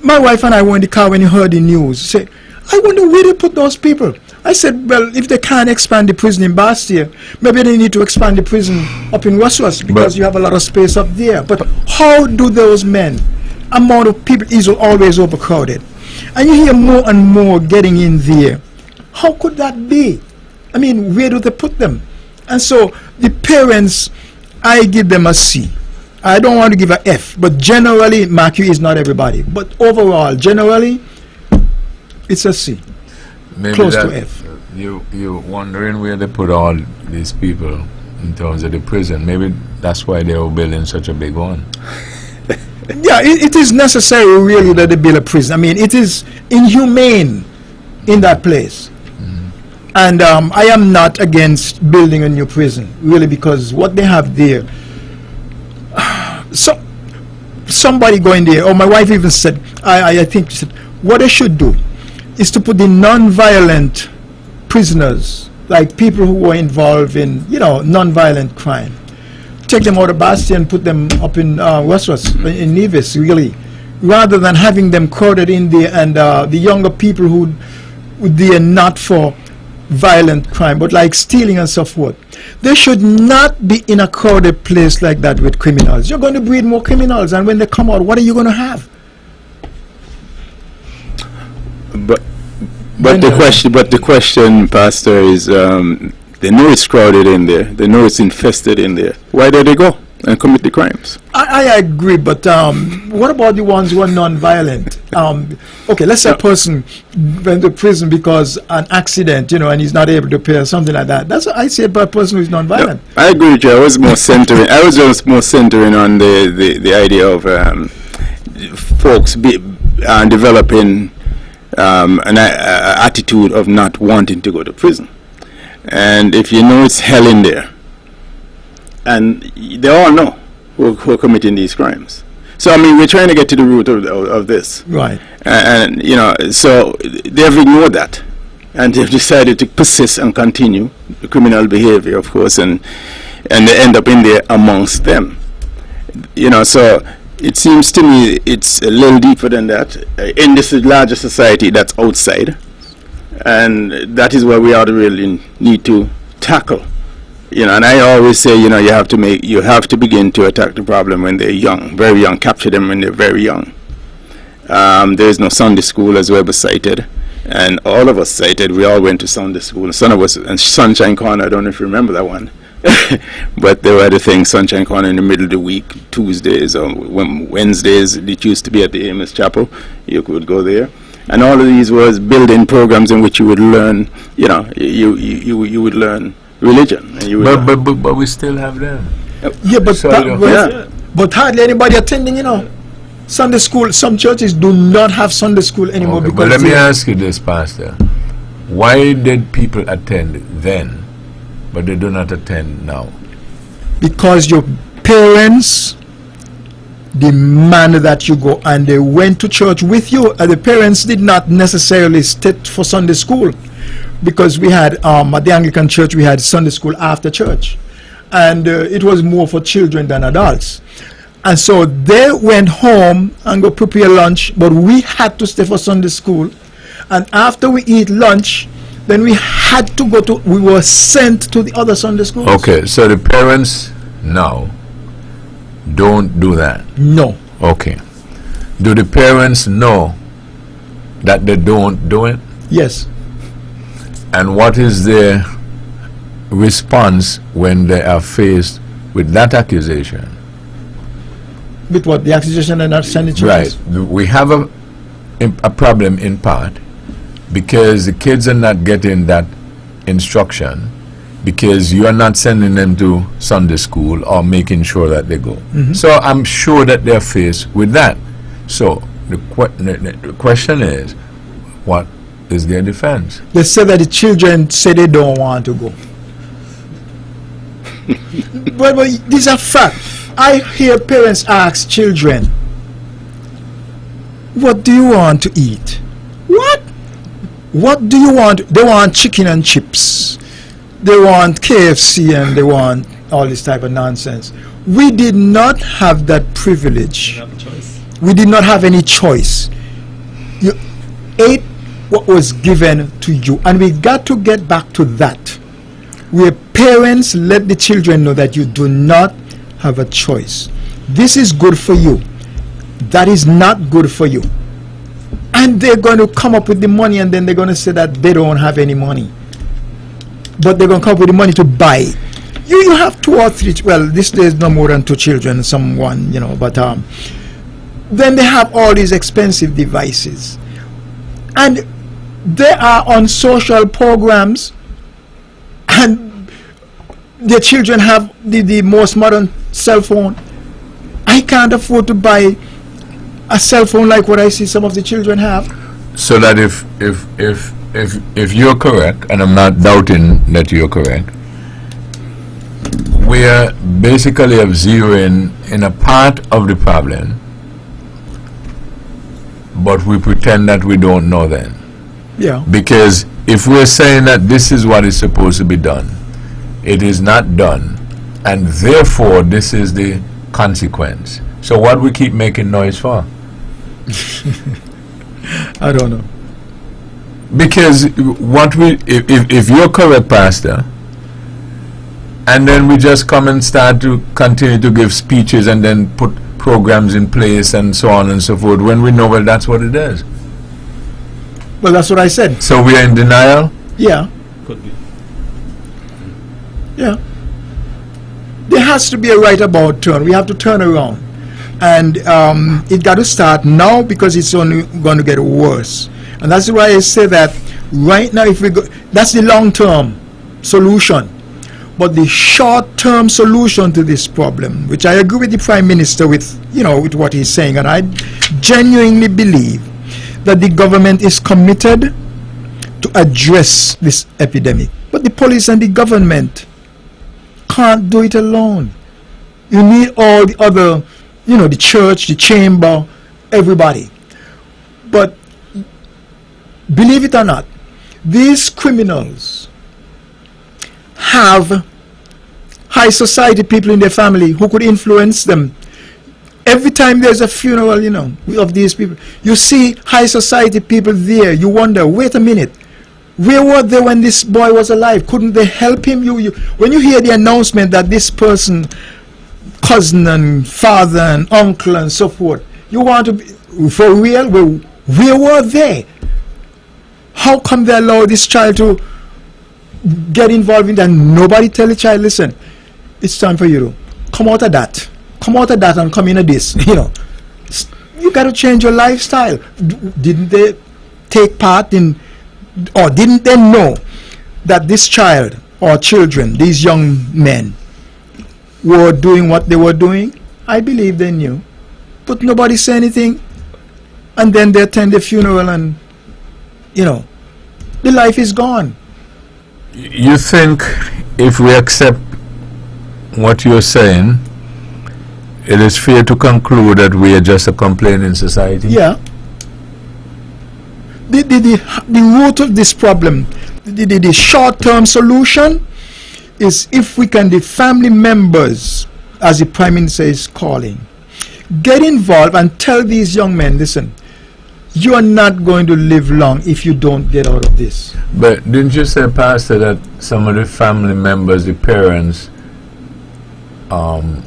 my wife and I were in the car when you heard the news. Say, I wonder where they put those people. I said, well, if they can't expand the prison in Bastia, maybe they need to expand the prison up in Westwest, because you have a lot of space up there. But how do those men, amount of people is always overcrowded, and you hear more and more getting in there? How could that be? Where do they put them? And so the parents, I give them a C. I don't want to give a F, but generally, Mark, is not everybody. But overall, generally, it's a C. Maybe Close that to F. You're wondering where they put all these people in terms of the prison. Maybe that's why they were building such a big one. Yeah, it is necessary, really, that they build a prison. I mean, it is inhumane in that place. And I am not against building a new prison, really, because what they have there, so somebody going there, or my wife even said, I think she said, what they should do is to put the non-violent prisoners, like people who were involved in, non-violent crime, take them out of Bastion, put them up in Westwas, in Nevis, really, rather than having them crowded in there, and the younger people who they are not for violent crime, but like stealing and so forth. They should not be in a crowded place like that with criminals. You're going to breed more criminals, and when they come out, what are you going to have? But the question, Pastor, is they know it's crowded in there. They know it's infested in there. Why do they go and commit the crimes? I agree, but what about the ones who are non-violent? Okay, let's say a person went to prison because an accident, and he's not able to pay or something like that. That's what I say about a person who is non-violent. No, I agree with you. I was just more centering on the idea of folks developing an attitude of not wanting to go to prison. And if you know it's hell in there, and they all know who are committing these crimes. So, I mean, we're trying to get to the root of this. Right. And so they've ignored that. And they've decided to persist and continue the criminal behavior, of course, and they end up in there amongst them. So it seems to me it's a little deeper than that. In this larger society that's outside, and that is where we ought to really need to tackle. And I always say, you have to begin to attack the problem when they're young, very young, capture them when they're very young. There is no Sunday school, as Webbo cited, and all of us cited. We all went to Sunday school. Some of us, and Sunshine Corner, I don't know if you remember that one. But there were the things, Sunshine Corner in the middle of the week, Tuesdays or Wednesdays. It used to be at the Amos Chapel. You could go there. And all of these was building programs in which you would learn, you would learn religion. And But we still have them. Yeah, but So but hardly anybody attending, Sunday school. Some churches do not have Sunday school anymore. Okay, Because but let me ask you this, Pastor. Why did people attend then, but they do not attend now? Because your parents demanded that you go, and they went to church with you. And the parents did not necessarily stay for Sunday school, because we had at the Anglican church we had Sunday school after church, and it was more for children than adults. And so they went home and go prepare lunch, but we had to stay for Sunday school. And after we eat lunch, then we had to we were sent to the other Sunday schools. Okay, so the parents now don't do that. No. Okay. Do the parents know that they don't do it? Yes. And what is their response when they are faced with that accusation? With what? The accusation and not sending Right. churches? We have a problem in part because the kids are not getting that instruction, because you are not sending them to Sunday school or making sure that they go. So I'm sure that they're faced with that. So the question is, what is their defense? They say that the children say they don't want to go. but these are facts. I hear parents ask children, what do you want to eat? What? What do you want? They want chicken and chips. They want KFC, and they want all this type of nonsense. We did not have that privilege. We did not have any choice. You ate what was given to you, and we got to get back to that, where parents let the children know that you do not have a choice. This is good for you, that is not good for you. And they're going to come up with the money, and then they're going to say that they don't have any money, but they're going to come up with the money to buy it. You have 2 or 3, well, these days no more than 2 children, someone, but then they have all these expensive devices. And they are on social programs, and their children have the most modern cell phone. I can't afford to buy a cell phone like what I see some of the children have. So that if you're correct, and I'm not doubting that you're correct, we are basically zeroing in a part of the problem, but we pretend that we don't know then. Yeah. Because if we're saying that this is what is supposed to be done, it is not done, and therefore this is the consequence. So what we keep making noise for? I don't know. Because what if you're correct, Pastor, and then we just come and start to continue to give speeches and then put programs in place and so on and so forth, when we know, well, that's what it is. Well, that's what I said. So we are in denial? Yeah. Could be. Yeah. There has to be a right about turn. We have to turn around. And it got to start now, because it's only going to get worse. And that's why I say that right now, if we go, that's the long-term solution. But the short-term solution to this problem, which I agree with the Prime Minister with what he's saying, and I genuinely believe that the government is committed to address this epidemic. But the police and the government can't do it alone. You need all the other, the church, the chamber, everybody. But believe it or not, these criminals have high society people in their family who could influence them. Every time there's a funeral, of these people, you see high society people there. You wonder, wait a minute, where were they when this boy was alive? Couldn't they help him? When you hear the announcement that this person, cousin and father and uncle and so forth, you want to be, for real, where were they? How come they allow this child to get involved in that? Nobody tell the child, listen, it's time for you to come out of that. Come out of that and come into this. You got to change your lifestyle. Didn't they take part in, or didn't they know that this child or children, these young men, were doing what they were doing? I believe they knew. But nobody said anything. And then they attend the funeral and, the life is gone. You think if we accept what you're saying, it is fair to conclude that we are just a complaining society? Yeah. The root of this problem, the short-term solution is if we can, the family members, as the Prime Minister is calling, get involved and tell these young men, listen, you are not going to live long if you don't get out of this. But didn't you say, Pastor, that some of the family members, the parents,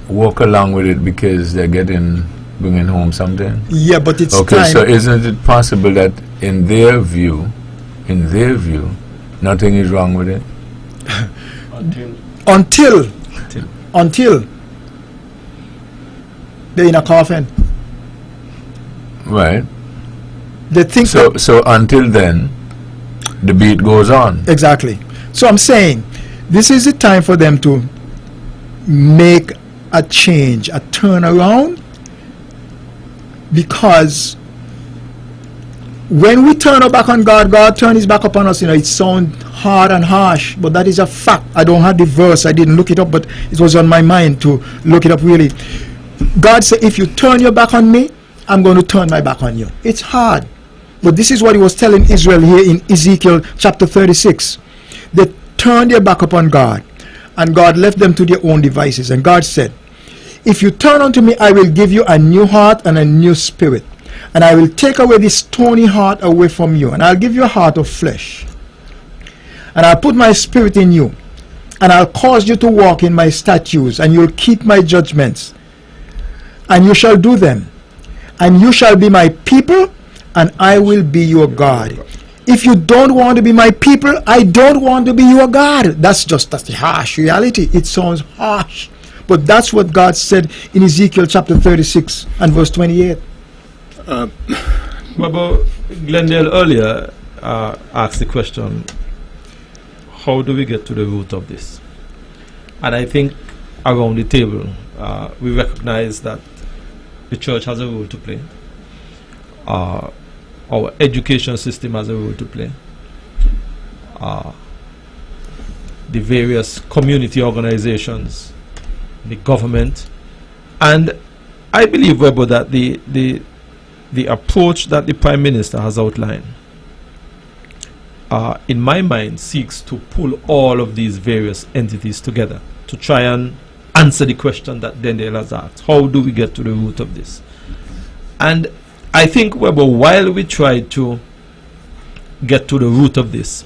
walk along with it because they're bringing home something? Yeah, but it's okay, time. so isn't it possible that in their view, nothing is wrong with it? Until they're in a coffin. Right. They think so until then, the beat goes on. Exactly. So I'm saying this is the time for them to make a change, a turnaround, because when we turn our back on God, God turns his back upon us. It sounds hard and harsh, but that is a fact. I don't have the verse, I didn't look it up, but it was on my mind to look it up really. God said, if you turn your back on me, I'm going to turn my back on you. It's hard. But this is what he was telling Israel here in Ezekiel chapter 36. They turned their back upon God, and God left them to their own devices. And God said, if you turn unto me, I will give you a new heart and a new spirit. And I will take away this stony heart away from you. And I'll give you a heart of flesh. And I'll put my spirit in you. And I'll cause you to walk in my statutes. And you'll keep my judgments. And you shall do them. And you shall be my people, and I will be your God. if you don't want to be my people, I don't want to be your God. That's the harsh reality. It sounds harsh. But that's what God said in Ezekiel chapter 36 and verse 28. Webbo, Glendale earlier asked the question, how do we get to the root of this? And I think around the table, we recognize that the church has a role to play. Our education system has a role to play. The various community organizations, the government, and I believe, Webbo, that the approach that the Prime Minister has outlined, in my mind, seeks to pull all of these various entities together to try and answer the question that Dendale has asked. How do we get to the root of this? And I think, Webbo, while we try to get to the root of this,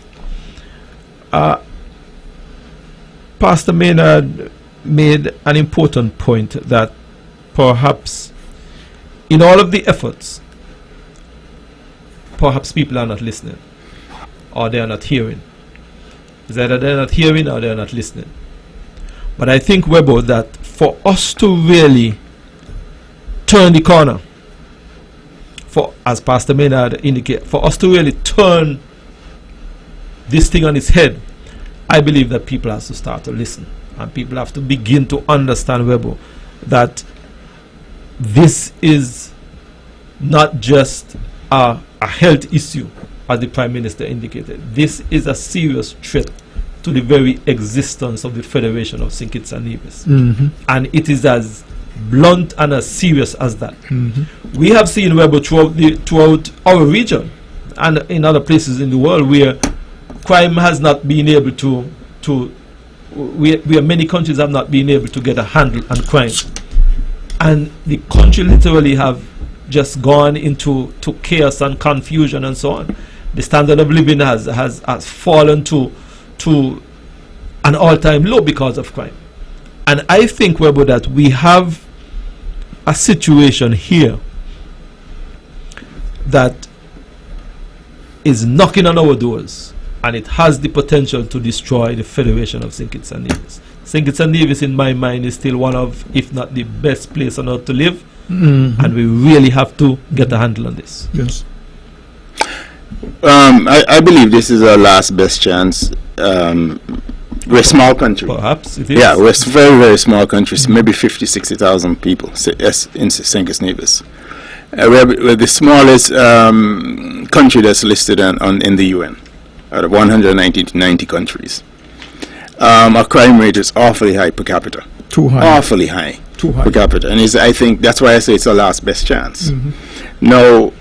Pastor Maynard made an important point that perhaps in all of the efforts, perhaps people are not listening, or they are not hearing. It's either they're not hearing or they're not listening. But I think, Webbo, that for us to really turn the corner, as Pastor Maynard indicated, for us to really turn this thing on its head, I believe that people have to start to listen. And people have to begin to understand, Webbo, that this is not just a health issue, as the Prime Minister indicated. This is a serious threat to the very existence of the Federation of St. Kitts and Nevis. Mm-hmm. And it is as blunt and as serious as that. Mm-hmm. We have seen, Webbo, throughout our region and in other places in the world where crime has not been able where many countries have not been able to get a handle on crime. And the country literally have just gone into chaos and confusion and so on. The standard of living has fallen to an all-time low because of crime. And I think, Webbo, that we have a situation here that is knocking on our doors, and it has the potential to destroy the Federation of St. Kitts and Nevis. St. Kitts and Nevis, in my mind, is still one of, if not the best place on earth to live, and we really have to get a handle on this. Yes. I believe this is our last best chance. We're a small country. Perhaps it is. Yeah, we're a very, very small country, maybe 50, 60,000 people in St. Kitts Nevis. We're the smallest country that's listed in the UN, out of 190 countries. Our crime rate is awfully high per capita. Too high. Awfully high. Too high. Per capita. And I think that's why I say it's our last best chance. Mm-hmm. Now,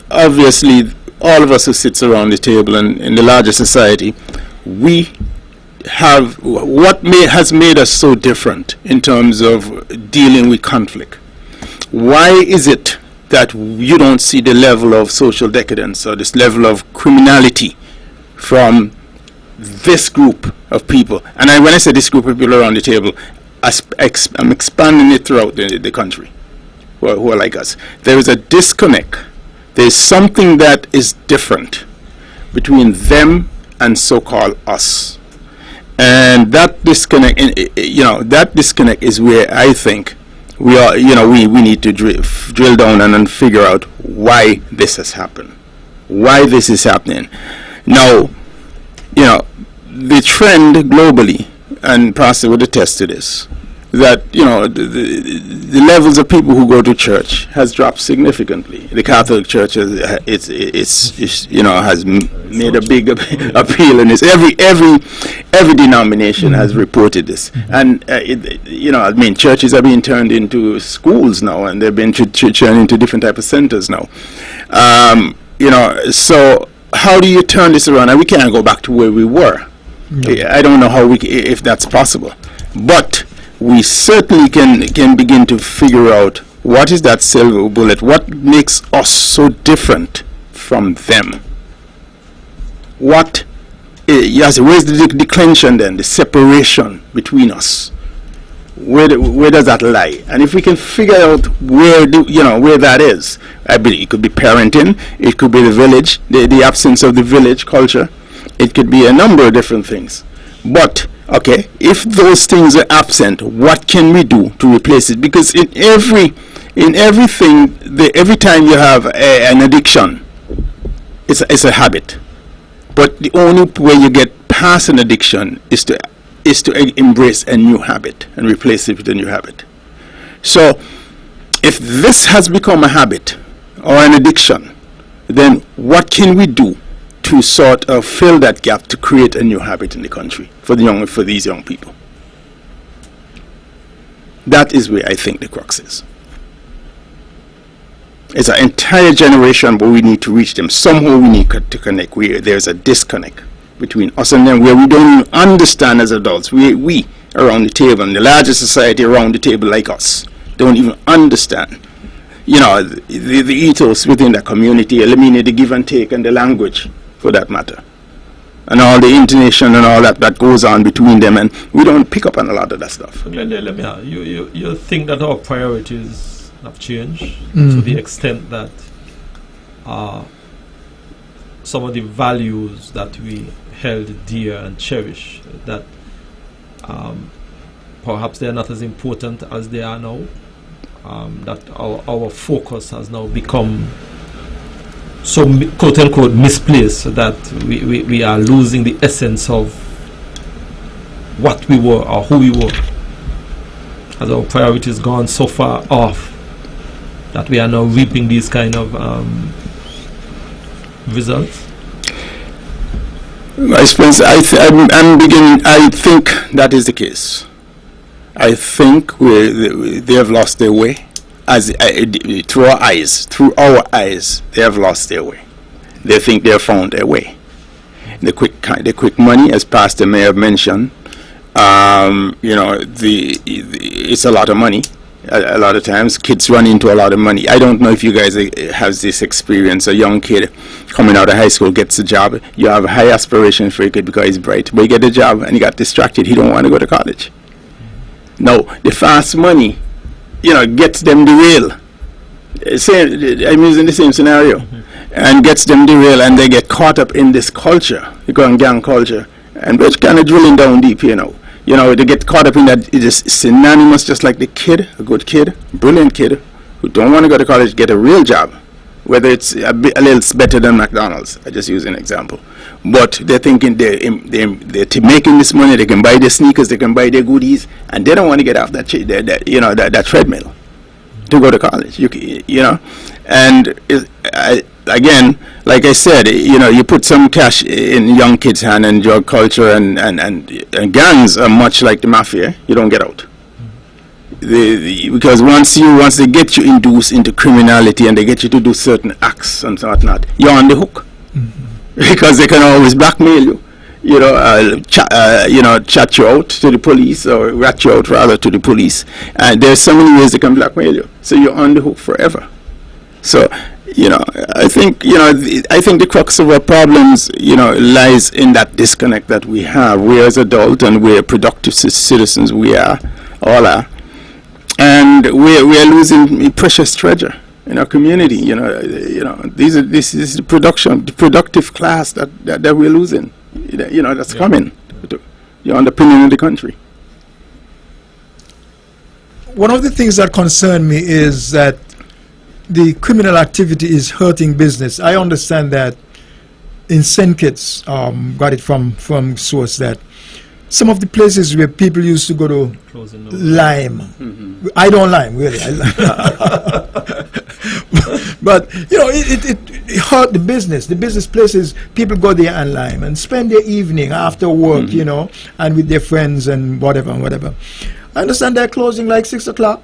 obviously, all of us who sits around the table and in the larger society, we have has made us so different in terms of dealing with conflict. Why is it that you don't see the level of social decadence or this level of criminality from this group of people? And when I say this group of people around the table, I'm expanding it throughout the country who are like us. There is a disconnect. There is something that is different between them and so-called us. And that disconnect, that disconnect is where I think we are. We need to drill down and figure out why this has happened, why this is happening. Now, the trend globally, and Pastor would attest to this, that the levels of people who go to church has dropped significantly. The Catholic Church has made a big appeal in this. Every denomination has reported this, and churches are being turned into schools now, and they've been turned into different type of centers now. So how do you turn this around? And we can't go back to where we were. No. I don't know if that's possible, but we certainly can begin to figure out what is that silver bullet, what makes us so different from them. Where's the declension then, the separation between us? where does that lie? And if we can figure out where that is, I believe it could be parenting, it could be the village, the absence of the village culture, it could be a number of different things. But okay, if those things are absent, what can we do to replace it? Because every time you have an addiction, it's a habit. But the only way you get past an addiction is to embrace a new habit and replace it with a new habit. So if this has become a habit or an addiction, then what can we do to sort of fill that gap to create a new habit in the country for these young people? That is where I think the crux is. It's an entire generation, but we need to reach them. Somehow we need to connect. There's a disconnect between us and them, where we don't even understand as adults. We around the table, and the larger society around the table like us, don't even understand. The ethos within the community, eliminate the give and take and the language, for that matter, and all the intonation and all that goes on between them, and we don't pick up on a lot of that stuff. Let me ask, you think that our priorities have changed to the extent that some of the values that we held dear and cherished, that perhaps they are not as important as they are now, that our focus has now become so quote unquote misplaced that we are losing the essence of what we were or who we were, as our priorities gone so far off that we are now reaping these kind of results? I suppose I think that is the case. I think they have lost their way. Through our eyes, they have lost their way. They think they have found their way. The quick money, as Pastor may have mentioned, it's a lot of money. A lot of times, kids run into a lot of money. I don't know if you guys have this experience. A young kid coming out of high school gets a job. You have high aspirations for a kid because he's bright, but he get a job and he got distracted. He don't want to go to college. No, the fast money, gets them derailed. I'm using the same scenario, and gets them derailed, and they get caught up in this culture, the gang culture, and which kind of drilling down deep, they get caught up in that. It is synonymous, just like the kid, a good kid, brilliant kid, who don't want to go to college, get a real job, whether it's a little better than McDonald's. I just use an example. But they're thinking they're making this money, they can buy their sneakers, they can buy their goodies, and they don't want to get off that treadmill to go to college. And again, like I said, you put some cash in young kids' hand, and drug culture and gangs are much like the mafia. You don't get out. Because once they get you induced into criminality and they get you to do certain acts and whatnot, you're on the hook. Because they can always blackmail you, chat you out to the police, or rat you out rather to the police. And there's so many ways they can blackmail you, so you're on the hook forever. So, I think the crux of our problems, lies in that disconnect that we have. We as adults, and we're productive citizens. We all are, and we are losing a precious treasure in our community. This is the productive class that we're losing. That's coming. You're underpinning of the country. One of the things that concern me is that the criminal activity is hurting business. I understand that in St. Kitts, got it from source, that some of the places where people used to go to lime. I don't lime, really. But it hurt the business. The business places, people go there and lime and spend their evening after work, and with their friends and whatever. I understand they're closing like 6 o'clock.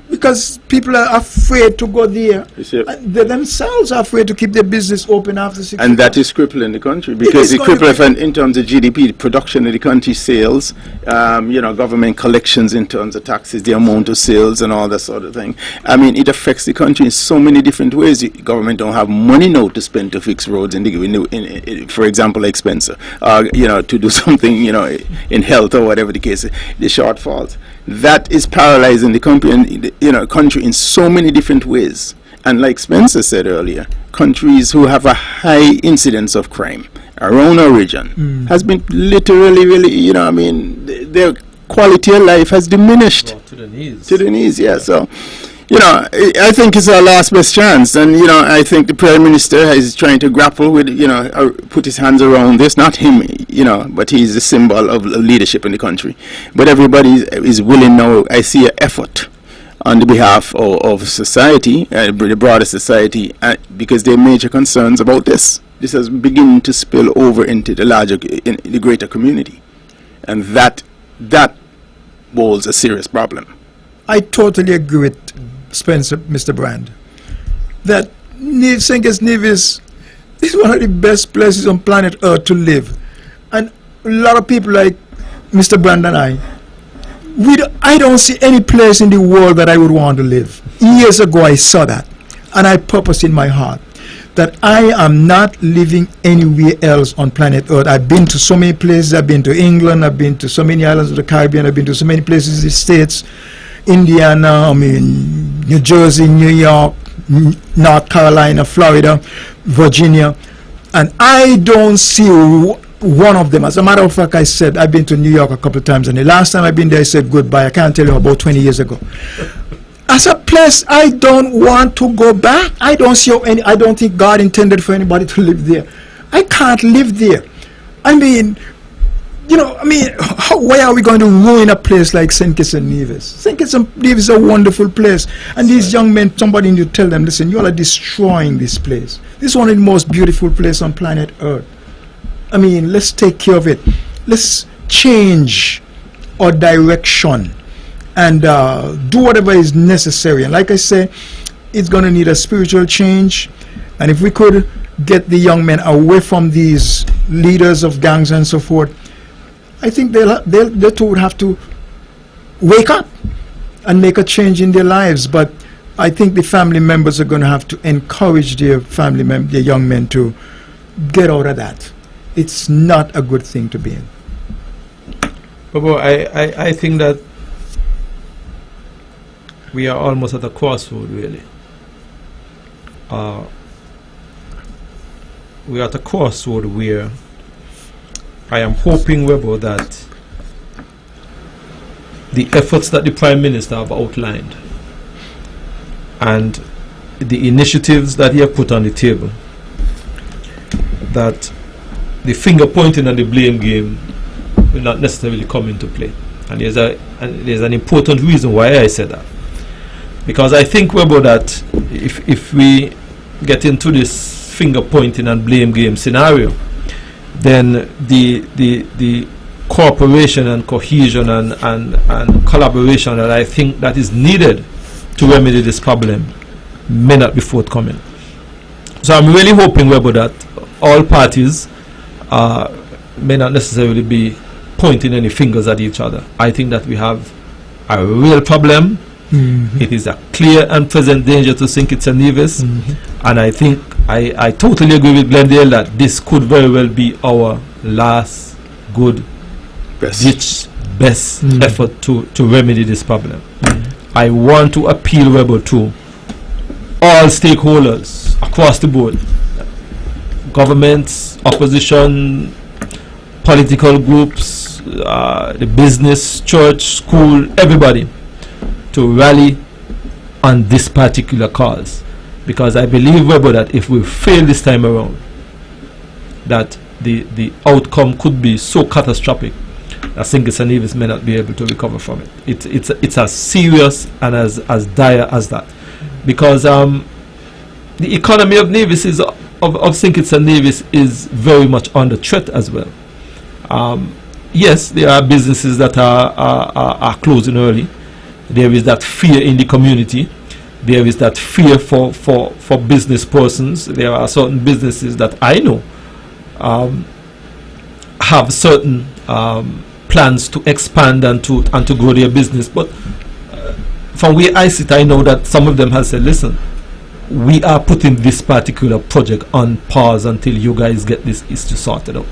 Because people are afraid to go there. You see- And they themselves are afraid to keep their business open after 6 And that is crippling the country, because is it going to crippling in terms of GDP, the production of the country, sales, government collections in terms of taxes, the amount of sales and all that sort of thing. I mean, it affects the country in so many different ways. The government don't have money now to spend to fix roads, for example, like Spencer, to do something, in health or whatever the case, the shortfalls. That is paralyzing the country, country in so many different ways. And like Spencer said earlier, countries who have a high incidence of crime around our region has been literally, really, their quality of life has diminished. Well, to the knees. To the knees, yeah. So, I think it's our last best chance. And, I think the Prime Minister is trying to grapple with, put his hands around this. Not him, but he's a symbol of leadership in the country. But everybody is willing now. I see an effort on the behalf of society, the broader society, because there are major concerns about this. This has begun to spill over into the greater community. And that holds a serious problem. I totally agree with Spencer, Mr. Brand, that St. Kitts Nevis is one of the best places on planet Earth to live. And a lot of people like Mr. Brand and I don't see any place in the world that I would want to live. Years ago I saw that, and I purposed in my heart that I am not living anywhere else on planet Earth. I've been to so many places. I've been to England, I've been to so many islands of the Caribbean, I've been to so many places in the States, Indiana, New Jersey, New York, North Carolina, Florida, Virginia, and I don't see one of them. As a matter of fact, I said I've been to New York a couple of times, and the last time I've been there I said goodbye. I can't tell you, about 20 years ago. As a place I don't want to go back. I don't think God intended for anybody to live there. I can't live there. Why are we going to ruin a place like St. Kitts and Nevis? St. Kitts and Nevis is a wonderful place. And these young men, somebody need to tell them, listen, you all are destroying this place. This is one of the most beautiful places on planet Earth. Let's take care of it. Let's change our direction and do whatever is necessary. And like I say, it's going to need a spiritual change. And if we could get the young men away from these leaders of gangs and so forth, I think they too would have to wake up and make a change in their lives. But I think the family members are going to have to encourage their their young men to get out of that. It's not a good thing to be in. Webbo, I think that we are almost at a crossroad, really. We are at a crossroad where I am hoping, Webbo, that the efforts that the Prime Minister have outlined and the initiatives that he has put on the table, that the finger pointing and the blame game will not necessarily come into play. And there's an important reason why I said that. Because I think, Webbo, that if we get into this finger pointing and blame game scenario, then the cooperation and cohesion and collaboration that I think that is needed to remedy this problem may not be forthcoming. So I'm really hoping, Webbo, that all parties may not necessarily be pointing any fingers at each other. I think that we have a real problem. It is a clear and present danger to St. Kitts and Nevis, and I think I totally agree with Glendale that this could very well be our last good best effort to remedy this problem. I want to appeal, Webbo, to all stakeholders across the board, governments, opposition, political groups, the business, church, school, everybody, to rally on this particular cause, because I believe, Webbo, that if we fail this time around, that the outcome could be so catastrophic that St. Kitts and Nevis may not be able to recover from it. It's as serious and as dire as that, because the economy of Nevis of St. Kitts and Nevis is very much under threat as well. Yes, there are businesses that are closing early. There is that fear in the community. There is that fear for business persons. There are certain businesses that I know have certain plans to expand and to grow their business. But from where I sit, I know that some of them have said, listen, we are putting this particular project on pause until you guys get this issue sorted out.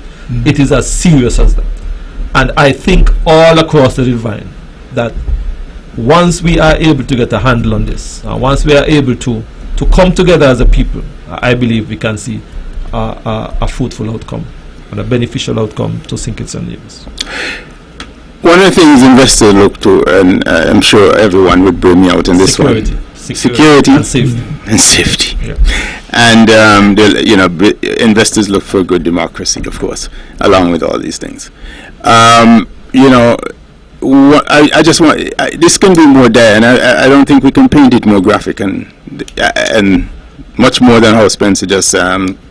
It is as serious as that. And I think all across the divine that once we are able to get a handle on this, once we are able to come together as a people, I believe we can see a fruitful outcome and a beneficial outcome to St. Kitts and Nevis. One of the things investors look to, and I'm sure everyone would bring me out in this one. Security and safety. And safety. Yeah. And investors look for good democracy, of course, along with all these things. I just want this can be more dire, and I don't think we can paint it more graphic and much more than how Spencer just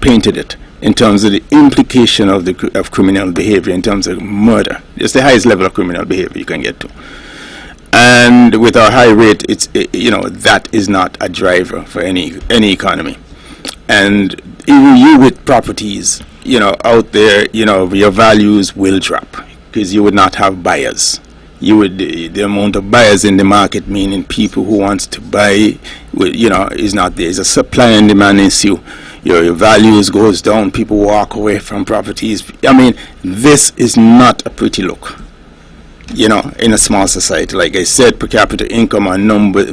painted it in terms of the implication of criminal behavior in terms of murder. It's the highest level of criminal behavior you can get to. And with our high rate, that is not a driver for any economy. And even you with properties, out there, your values will drop because you would not have buyers. The amount of buyers in the market, meaning people who wants to buy, is not there. It's a supply and demand issue. Your values goes down. People walk away from properties. I mean, this is not a pretty look. In a small society, like I said, per capita income, our numbers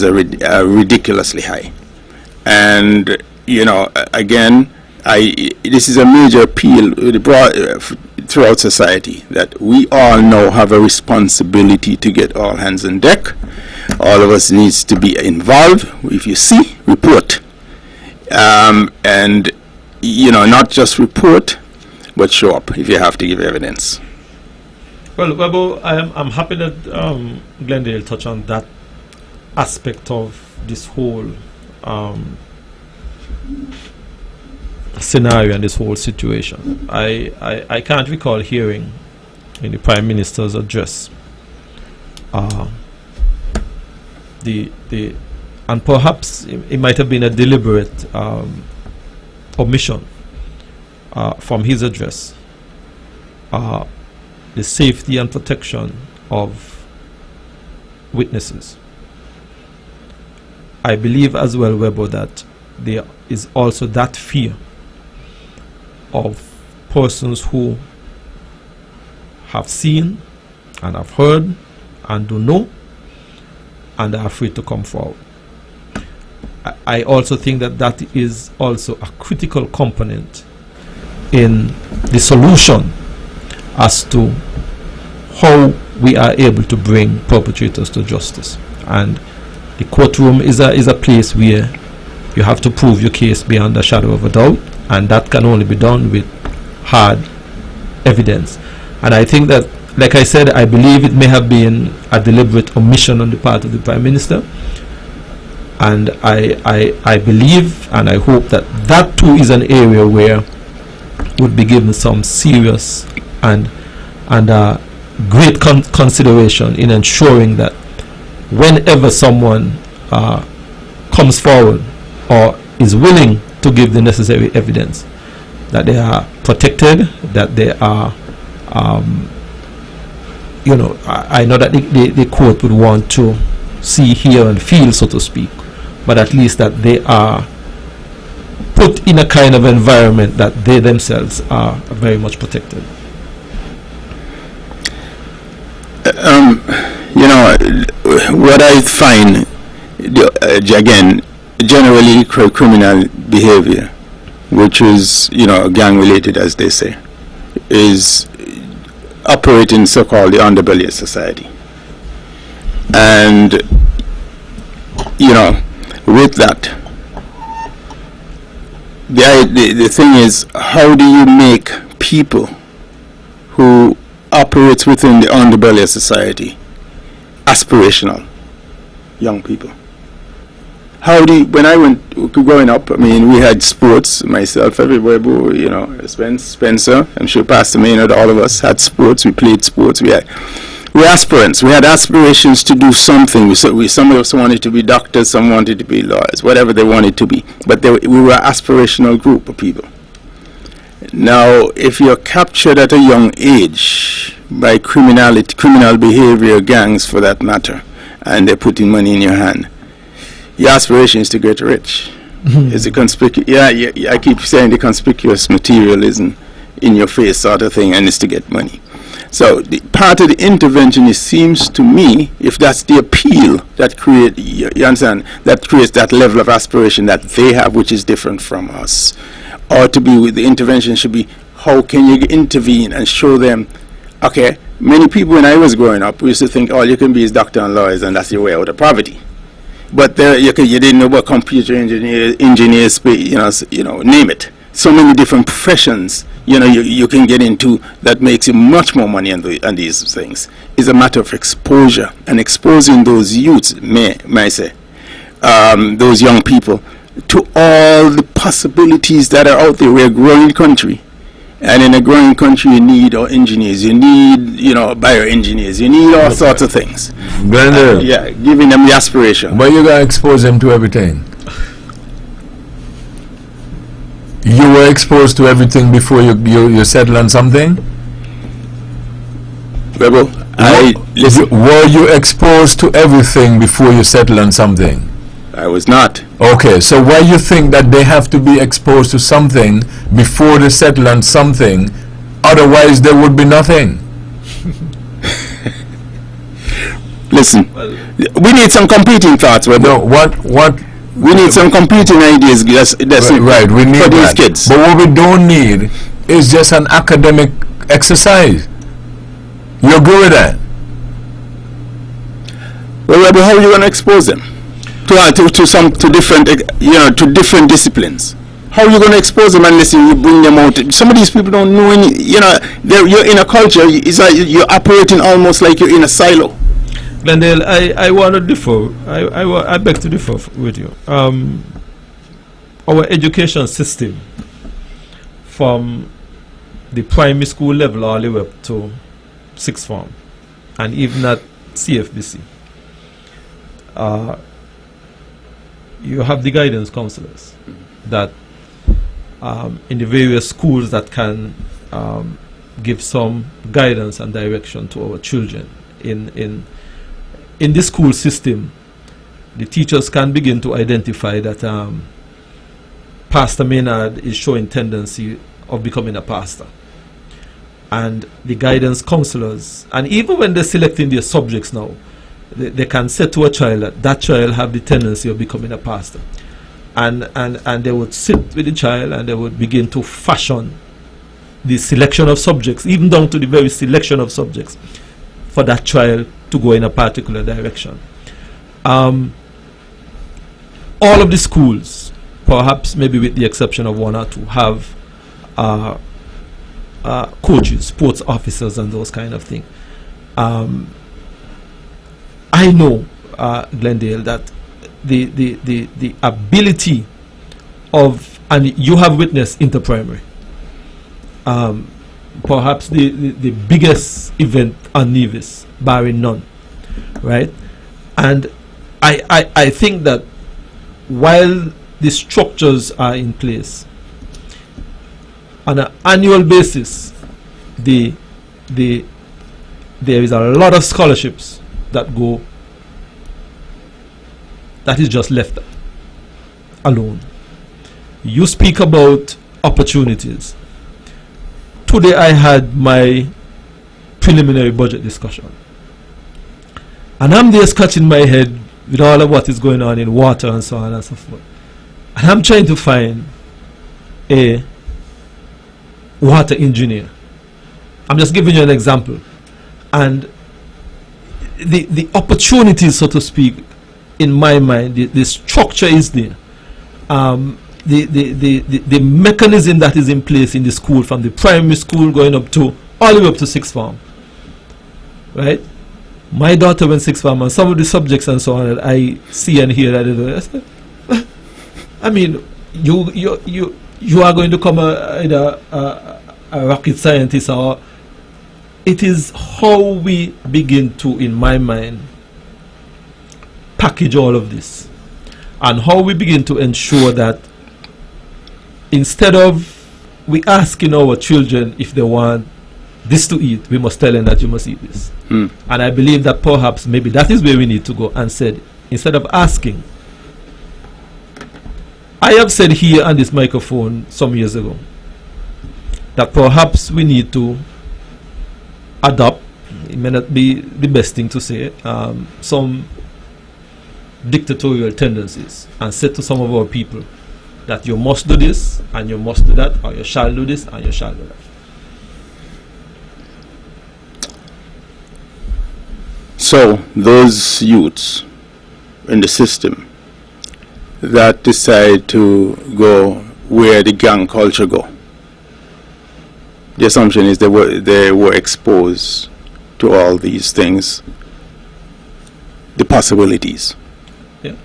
are ridiculously high, and again, this is a major appeal throughout society that we all now have a responsibility to get all hands on deck. All of us needs to be involved. If you see, report, and not just report, but show up if you have to give evidence. Well, Webbo, I'm happy that Glendale touched on that aspect of this whole scenario and this whole situation. I can't recall hearing in the Prime Minister's address and perhaps it might have been a deliberate omission from his address. The safety and protection of witnesses. I believe as well, Webbo, that there is also that fear of persons who have seen and have heard and do know and are afraid to come forward. I also think that is also a critical component in the solution as to how we are able to bring perpetrators to justice. And the courtroom is a place where you have to prove your case beyond a shadow of a doubt, and that can only be done with hard evidence. And I think that, like I said, I believe it may have been a deliberate omission on the part of the Prime Minister, and I believe and I hope that too is an area where would be given some serious and great consideration in ensuring that whenever someone comes forward or is willing to give the necessary evidence, that they are protected, that they are, I know that the court would want to see, hear, and feel, so to speak, but at least that they are put in a kind of environment that they themselves are very much protected. What I find, again, generally criminal behavior, which is, gang related, as they say, is operating so-called the underbelly of society. And, with that, the thing is, how do you make people who operates within the underbelly of society aspirational young people? How do you, when I went growing up, I mean, we had sports, myself, everywhere, Spencer, I'm sure Pastor Maynard, all of us had sports, we played sports, we had, we're aspirants. We had aspirations to do something. Some of us wanted to be doctors, some wanted to be lawyers, whatever they wanted to be. But we were an aspirational group of people. Now, if you're captured at a young age by criminal behavior, gangs for that matter, and they're putting money in your hand, your aspiration is to get rich. It's a I keep saying the conspicuous materialism in your face sort of thing, and it's to get money. So part of the intervention, it seems to me, if that's the appeal that you understand, that creates that level of aspiration that they have, which is different from us, or to be with the intervention should be, how can you intervene and show them, okay, many people when I was growing up, we used to think all you can be is doctor and lawyers, and that's your way out of poverty. But you didn't know about computer engineers, name it. So many different professions, you can get into that makes you much more money on these things. It's a matter of exposure and exposing those youths, may I say, those young people, to all the possibilities that are out there. We're a growing country. And in a growing country, you need engineers, you need, bioengineers, you need all sorts of things. Giving them the aspiration. But you gotta expose them to everything. You were exposed to everything before you settle on something? Webbo, were you exposed to everything before you settle on something? I was not. Okay, so why you think that they have to be exposed to something before they settle on something? Otherwise, there would be nothing. Listen, we need some competing thoughts. No, what? We need some competing ideas. Right, we need for these that. kids. But what we don't need is just an academic exercise. You agree with that? Well, how are you going to expose them to different disciplines? How are you going to expose them unless you bring them out? Some of these people don't know any. You're in a culture. It's like you're operating almost like you're in a silo. Glendale, I want to differ. I beg to differ with you. Our education system, from the primary school level all the way up to sixth form, and even at CFBC, you have the guidance counselors that in the various schools that can give some guidance and direction to our children. In the school system, the teachers can begin to identify that Pastor Maynard is showing tendency of becoming a pastor. And the guidance counselors, and even when they're selecting their subjects now, they can say to a child that child have the tendency of becoming a pastor. And they would sit with the child and they would begin to fashion the selection of subjects, even down to the very selection of subjects, for that child to go in a particular direction. All of the schools, perhaps maybe with the exception of one or two, have coaches, sports officers, and those kind of things. I know, Glendale, that the ability of, and you have witnessed interprimary, perhaps the biggest event on Nevis, barring none, right? And I think that while the structures are in place, on an annual basis, there is a lot of scholarships that go, that is just left alone. You speak about opportunities. Today I had my preliminary budget discussion, and I'm there scratching my head with all of what is going on in water and so on and so forth, and I'm trying to find a water engineer. I'm just giving you an example, and the opportunities, so to speak, in my mind, the structure is there. The mechanism that is in place in the school, from the primary school going up to all the way up to sixth form, right? My daughter went sixth form, and some of the subjects and so on that I see and hear that, I mean, you are going to become either a rocket scientist or it is how we begin to, in my mind, package all of this, and how we begin to ensure that instead of we asking our children if they want this to eat, we must tell them that you must eat this. And I believe that perhaps maybe that is where we need to go, and said, instead of asking, I have said here on this microphone some years ago that perhaps we need to adopt, it may not be the best thing to say, some dictatorial tendencies, and say to some of our people that you must do this and you must do that, or you shall do this and you shall do that. So those youths in the system that decide to go where the gang culture go, the assumption is they were exposed to all these things, the possibilities. Yeah.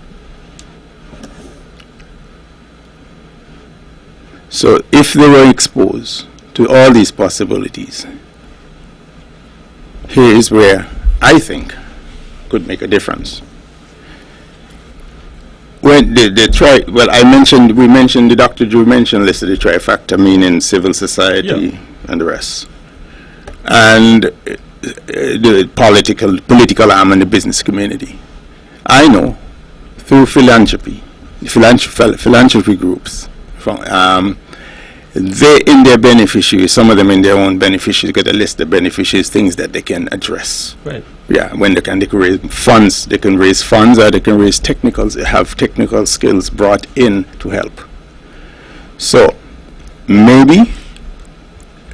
So if they were exposed to all these possibilities, here is where I think could make a difference. When they try, well, we mentioned, the Dr. Drew mentioned listed the trifactor, meaning civil society and the rest, and the political arm and the business community. I know through philanthropy groups, from they in their beneficiaries, some of them in their own beneficiaries, get a list of beneficiaries, things that they can address. Right. Yeah, when they can raise funds, or they can raise have technical skills brought in to help. So maybe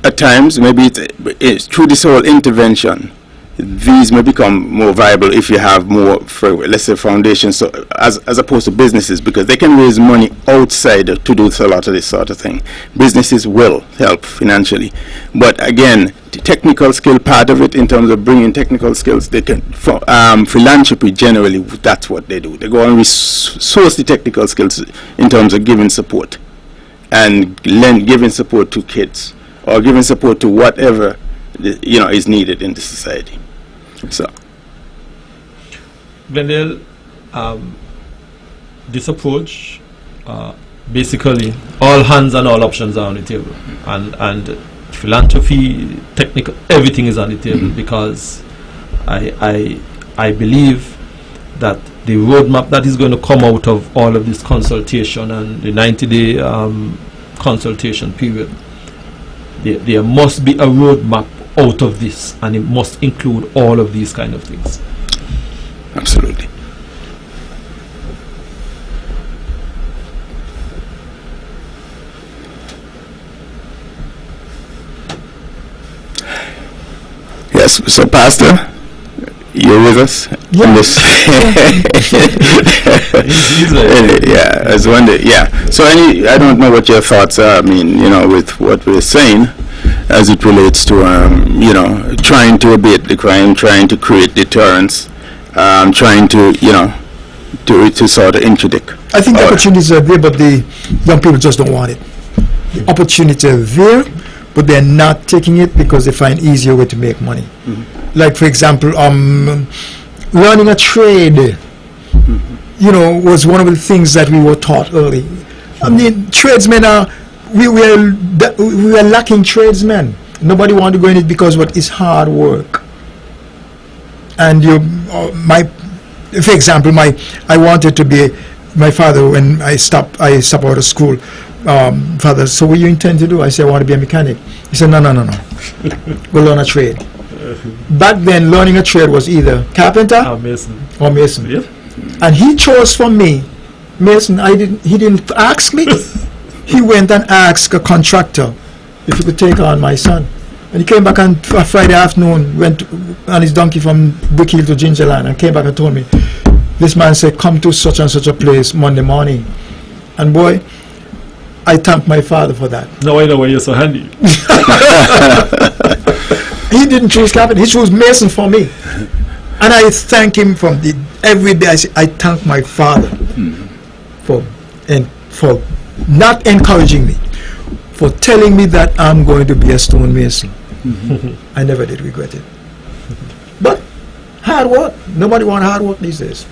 at times, maybe it's through this whole intervention, these may become more viable if you have more, let's say, foundations, so as opposed to businesses, because they can raise money outside to do a lot of this sort of thing. Businesses will help financially, but again, the technical skill part of it, in terms of bringing technical skills, they can. Philanthropy generally, that's what they do. They go and source the technical skills in terms of giving support, and giving support to kids, or giving support to whatever is needed in the society. So, Glendale, this approach, basically, all hands and all options are on the table, and philanthropy, technical, everything is on the table, because I believe that the roadmap that is going to come out of all of this consultation and the 90-day consultation period, there must be a roadmap out of this, and it must include all of these kind of things. Absolutely. Yes, so Pastor, you're with us in this. Yeah, I was wondering. Yeah. So I don't know what your thoughts are. I mean, with what we're saying, as it relates to trying to abate the crime, trying to create deterrence, trying to to sort of interdict. I think the opportunities are there, but the young people just don't want it. The opportunities are there, but they're not taking it because they find easier way to make money. Mm-hmm. Like, for example, learning a trade, was one of the things that we were taught early. I mean, tradesmen we are lacking tradesmen. Nobody want to go in it because it's hard work. And for example, I wanted to be my father when I stopped out of school. Father, so what you intend to do? I said, I want to be a mechanic. He said, no. Go learn a trade. Back then, learning a trade was either carpenter or mason. Yep. And he chose for me mason. He didn't ask me. He went and asked a contractor if he could take on my son. And he came back on a Friday afternoon, went on his donkey from Brick Hill to Gingerland, and came back and told me, this man said, come to such and such a place Monday morning. And boy, I thank my father for that. Now I know why you're so handy. He didn't choose carpenter, he chose mason for me. And I thank him every day. I thank my father for not encouraging me, for telling me that I'm going to be a stonemason. I never did regret it. But hard work. Nobody want hard work these days.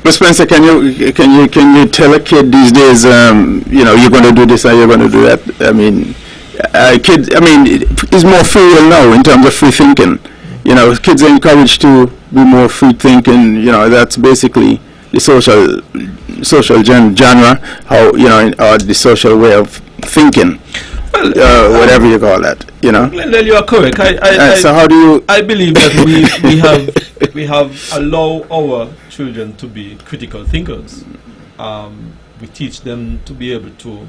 But Spencer, can you tell a kid these days, you're going to do this or you're going to do that? I mean, kids, it's more free now in terms of free thinking. Kids are encouraged to be more free thinking. That's basically the social genre, how or the social way of thinking. Well, whatever you call that, Glendale, you are correct. So how do you? I believe that we have allowed our children to be critical thinkers. We teach them to be able to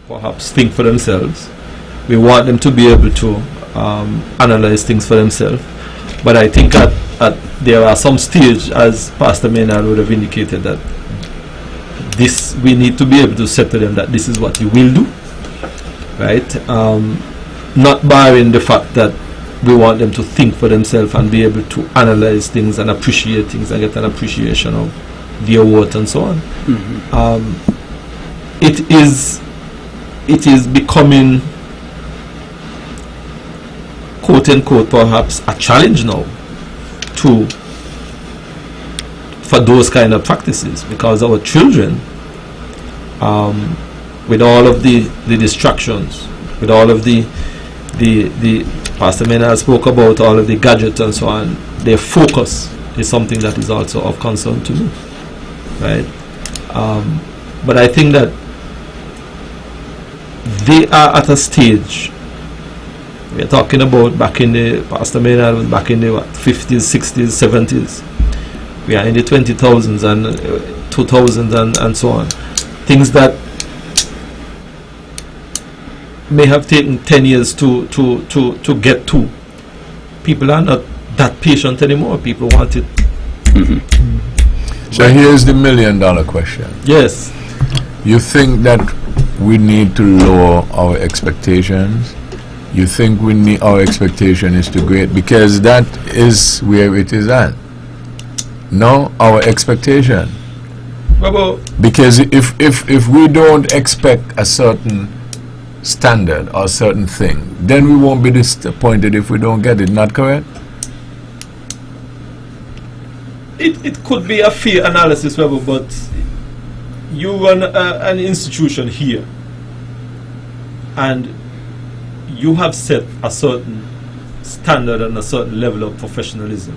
perhaps think for themselves. We want them to be able to analyze things for themselves. But I think at there are some stage, as Pastor Maynard would have indicated, that this we need to be able to say to them that this is what you will do. Right, not barring the fact that we want them to think for themselves and be able to analyze things and appreciate things and get an appreciation of their worth and so on. It is becoming, quote unquote, perhaps a challenge now for those kind of practices, because our children, with all of the distractions, with all of the Pastor Maynard spoke about all of the gadgets and so on, their focus is something that is also of concern to me, right? But I think that they are at a stage, we're talking about Pastor Maynard was back in the 50s, 60s, 70s. We are in the 20,000s and 2000s and so on. Things that may have taken 10 years to get to. People are not that patient anymore. People want it. So here's the $1 million question. Yes. You think that we need to lower our expectations? You think our expectation is too great? Because that is where it is at. No, our expectation. Because if we don't expect a certain standard or certain thing, then we won't be disappointed if we don't get it. Not correct? It could be a fair analysis, Webbo, but you run an institution here and you have set a certain standard and a certain level of professionalism.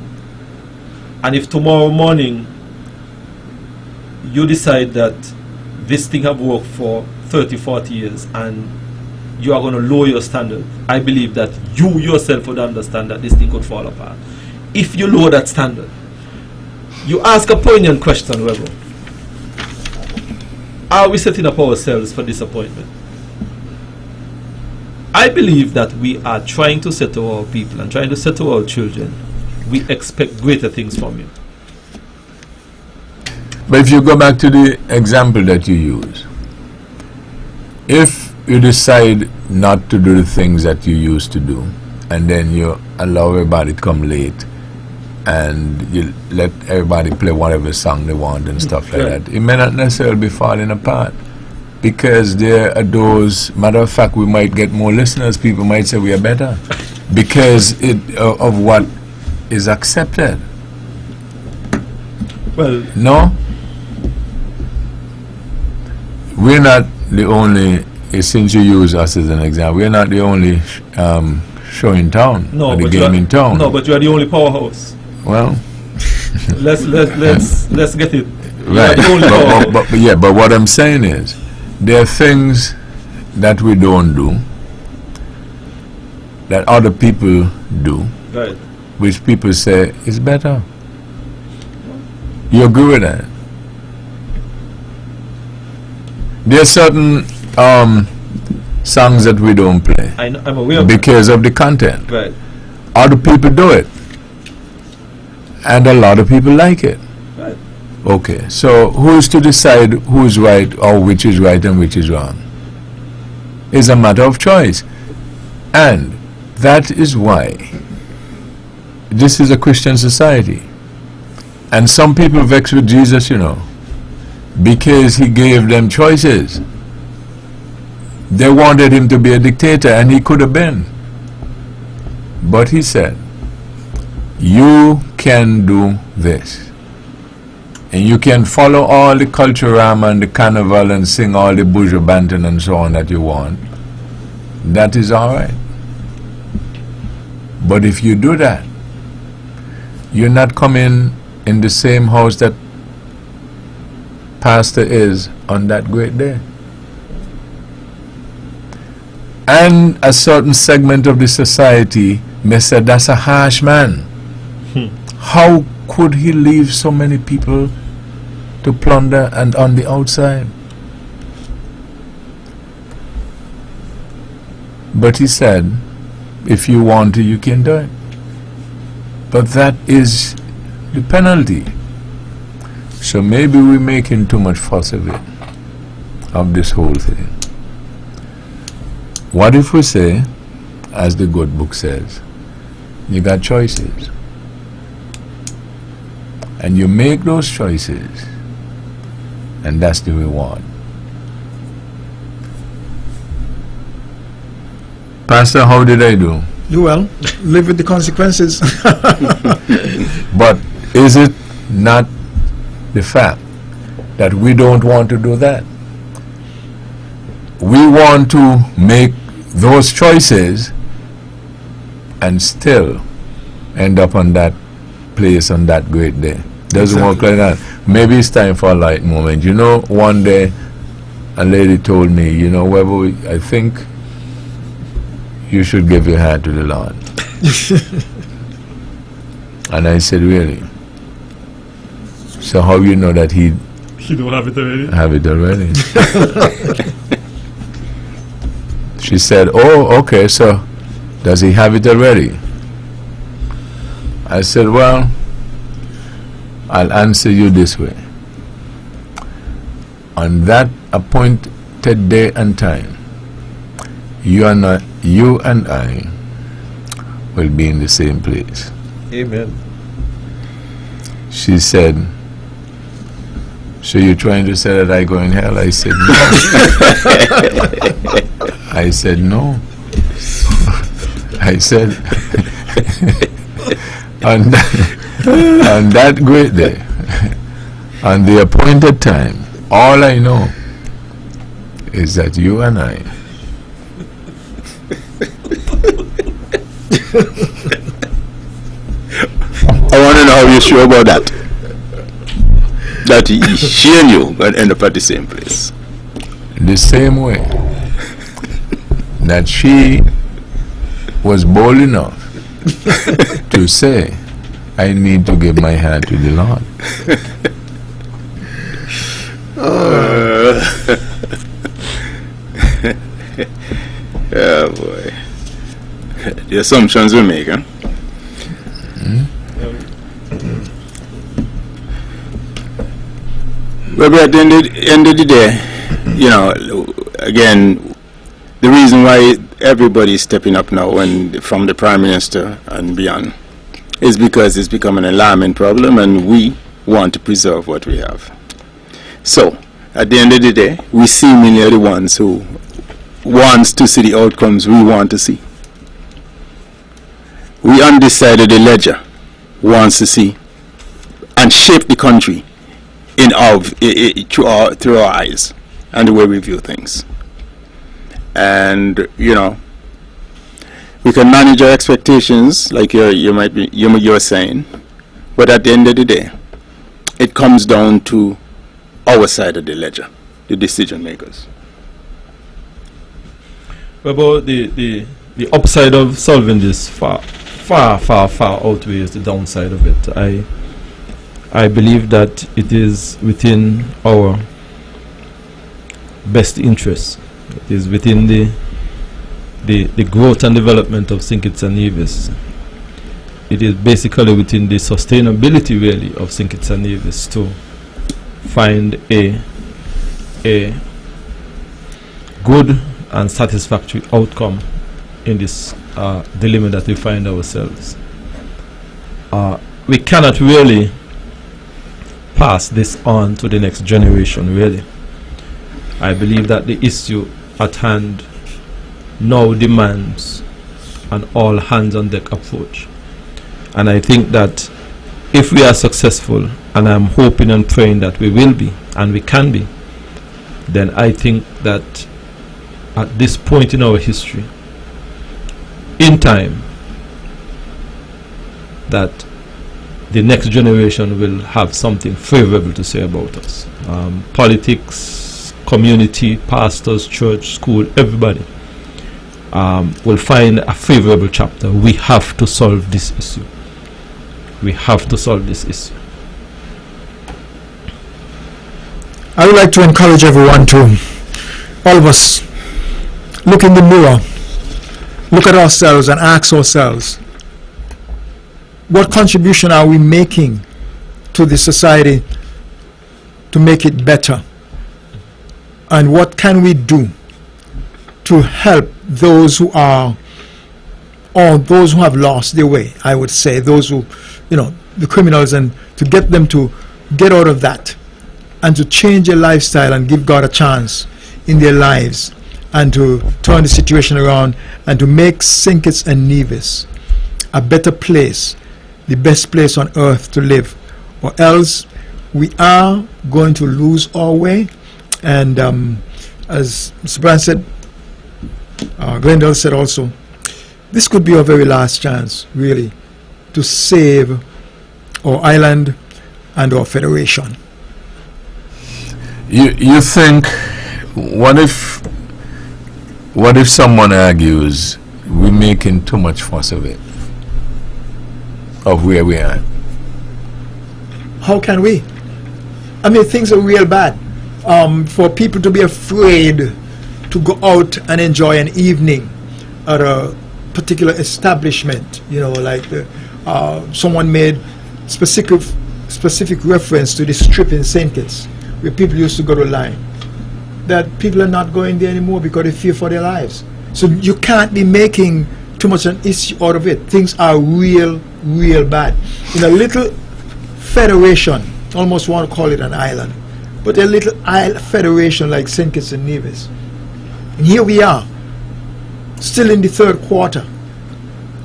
And if tomorrow morning you decide that this thing have worked for 30, 40 years and you are going to lower your standard, I believe that you yourself would understand that this thing could fall apart. If you lower that standard, you ask a poignant question, Webbo. Are we setting up ourselves for disappointment? I believe that we are trying to say to our people and trying to say to our children, we expect greater things from you. But if you go back to the example that you use, if you decide not to do the things that you used to do, and then you allow everybody to come late, and you let everybody play whatever song they want and stuff like that, it may not necessarily be falling apart. Because there are those, matter of fact, we might get more listeners, people might say we are better. Because of what is accepted. Well, no? We're not the only, since you use us as an example, we're not the only show in town, or the game in town. No, but you are the only powerhouse. Well, let's get it. Right. But what I'm saying is, there are things that we don't do, that other people do, right, which people say is better. You agree with that? There are certain songs that we don't play. I'm aware of because of the content. Right. Other people do it, and a lot of people like it. Right. Okay, so who is to decide who is right or which is right and which is wrong? It's a matter of choice. And that is why this is a Christian society. And some people vex with Jesus, because he gave them choices. They wanted him to be a dictator, and he could have been. But he said, you can do this. And you can follow all the culturama and the carnival and sing all the bourgeois banton and so on that you want. That is all right. But if you do that, you're not coming in the same house that pastor is on that great day. And a certain segment of the society may say, that's a harsh man. How could he leave so many people to plunder and on the outside? But he said, if you want to, you can do it. But that is the penalty. So maybe we're making too much fuss of it, of this whole thing. What if we say, as the good book says, you got choices, and you make those choices, and that's the reward. Pastor, how did I do? Do well. Live with the consequences. But is it not the fact that we don't want to do that? We want to make those choices and still end up on that place on that great day. Doesn't work like that. Maybe it's time for a light moment. You know, one day a lady told me, you know, Webbo, I think you should give your hand to the Lord. And I said, really? So how you know that he don't have it already? Have it already? She said, oh, okay, so does he have it already? I said, well, I'll answer you this way. On that appointed day and time, you and I will be in the same place. Amen. She said, so you're trying to say that I go in hell? I said, no. I said, no. I said, on that great day, on the appointed time, all I know is that you and I want to know how you're sure about that. That she and you will end up at the same place. The same way that she was bold enough to say, I need to give my hand to the Lord. Oh boy. The assumptions we make, huh? But at the end of the day, you know, again, the reason why everybody is stepping up now, and from the Prime Minister and beyond, is because it's become an alarming problem, and we want to preserve what we have. So, at the end of the day, we seemingly are the ones who wants to see the outcomes we want to see. We on this side of the ledger wants to see and shape the country in through our eyes and the way we view things. And you know, we can manage our expectations, like you're saying, but at the end of the day, it comes down to our side of the ledger, the decision makers. About the upside of solving this far outweighs the downside of it. I believe that it is within our best interest. It is within the growth and development of St. Kitts and Nevis. It is basically within the sustainability really of St. Kitts and Nevis to find a good and satisfactory outcome in this dilemma that we find ourselves. We cannot really pass this on to the next generation, really. I believe that the issue at hand now demands an all hands on deck approach. And I think that if we are successful, and I'm hoping and praying that we will be and we can be, then I think that at this point in our history, in time, that the next generation will have something favorable to say about us. Politics, community, pastors, church, school, everybody will find a favorable chapter. We have to solve this issue. We have to solve this issue. I would like to encourage everyone to, all of us, look in the mirror, look at ourselves and ask ourselves, what contribution are we making to the society to make it better? And what can we do to help those who are, or those who have lost their way, I would say, those who, the criminals, and to get them to get out of that and to change their lifestyle and give God a chance in their lives and to turn the situation around and to make St. Kitts and Nevis a better place, the best place on earth to live, or else we are going to lose our way. And as Mr. Brand said, Glendale said also, this could be our very last chance, really, to save our island and our federation. You think, what if someone argues we're making too much fuss of it, of where we are? How can we? I mean, things are real bad. For people to be afraid to go out and enjoy an evening at a particular establishment, like someone made specific reference to the strip in St. Kitts, where people used to go to line, that people are not going there anymore because they fear for their lives. So you can't be making too much an issue out of it. Things are real bad. In a little federation, almost want to call it an island, but a little federation like St. Kitts and Nevis. And here we are, still in the third quarter,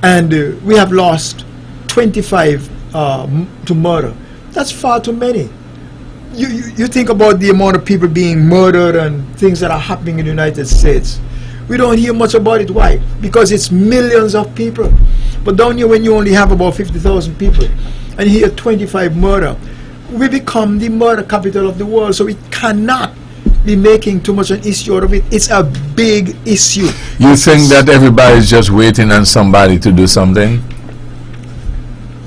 and we have lost 25 to murder. That's far too many. You think about the amount of people being murdered and things that are happening in the United States. We don't hear much about it. Why? Because it's millions of people. But down here, when you only have about 50,000 people, and here 25 murder, we become the murder capital of the world. So we cannot be making too much an issue out of it. It's a big issue. You think that everybody's just waiting on somebody to do something?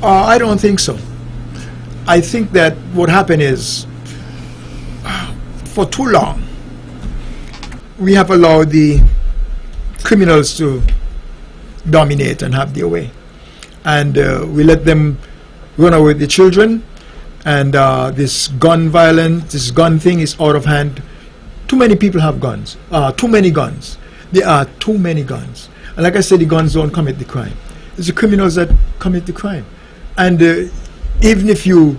I don't think so. I think that what happened is, for too long, we have allowed the criminals to dominate and have their way. And we let them run away with the children. And this gun violence, this gun thing is out of hand. Too many people have guns. Too many guns. There are too many guns. And like I said, the guns don't commit the crime. It's the criminals that commit the crime. And even if you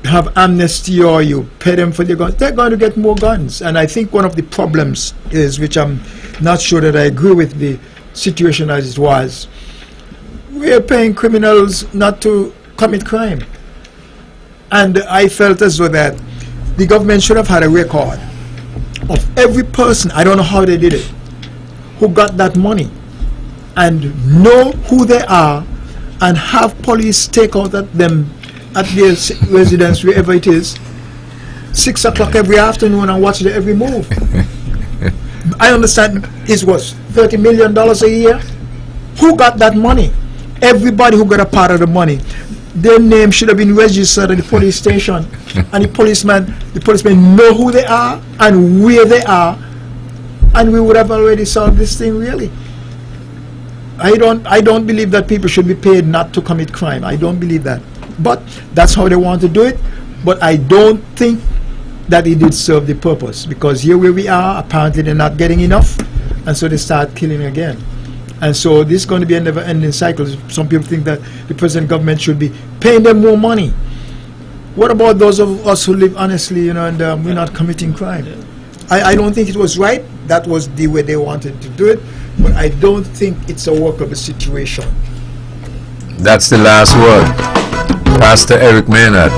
have amnesty or you pay them for their guns, they're going to get more guns. And I think one of the problems is, which I'm not sure that I agree with the situation as it was, we're paying criminals not to commit crime. And I felt as though that the government should have had a record of every person, I don't know how they did it, who got that money, and know who they are, and have police take out at them at their residence, wherever it is, 6 o'clock every afternoon, and watch their every move. I understand it was $30 million a year. Who got that money? Everybody who got a part of the money. Their name should have been registered at the police station, and the policemen know who they are and where they are, and we would have already solved this thing. Really, I don't believe that people should be paid not to commit crime. I don't believe that, but that's how they want to do it. But I don't think that it did serve the purpose, because here where we are, apparently they're not getting enough, and so they start killing again. And so this is going to be a never-ending cycle. Some people think that the present government should be paying them more money. What about those of us who live honestly, and we're not committing crime? I don't think it was right. That was the way they wanted to do it, but I don't think it's a workable situation. That's the last word. Pastor Eric Maynard,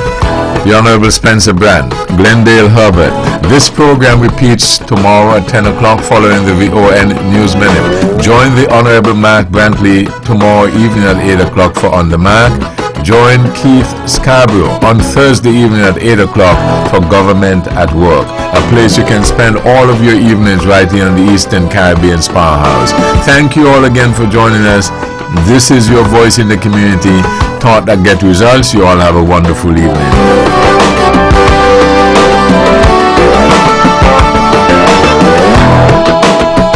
the Honorable Spencer Brand, Glendale Herbert. This program repeats tomorrow at 10 o'clock following the VON News Minute. Join the Honorable Mark Brantley tomorrow evening at 8 o'clock for On the Mark. Join Keith Scarborough on Thursday evening at 8 o'clock for Government at Work, a place you can spend all of your evenings right here in the Eastern Caribbean Spa House. Thank you all again for joining us. This is your voice in the community. Thought that get results. You all have a wonderful evening.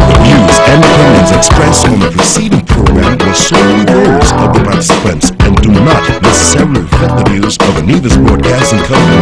The views and opinions expressed on the preceding program were solely those of the participants and do not necessarily reflect the views of the Nevis Broadcasting Company.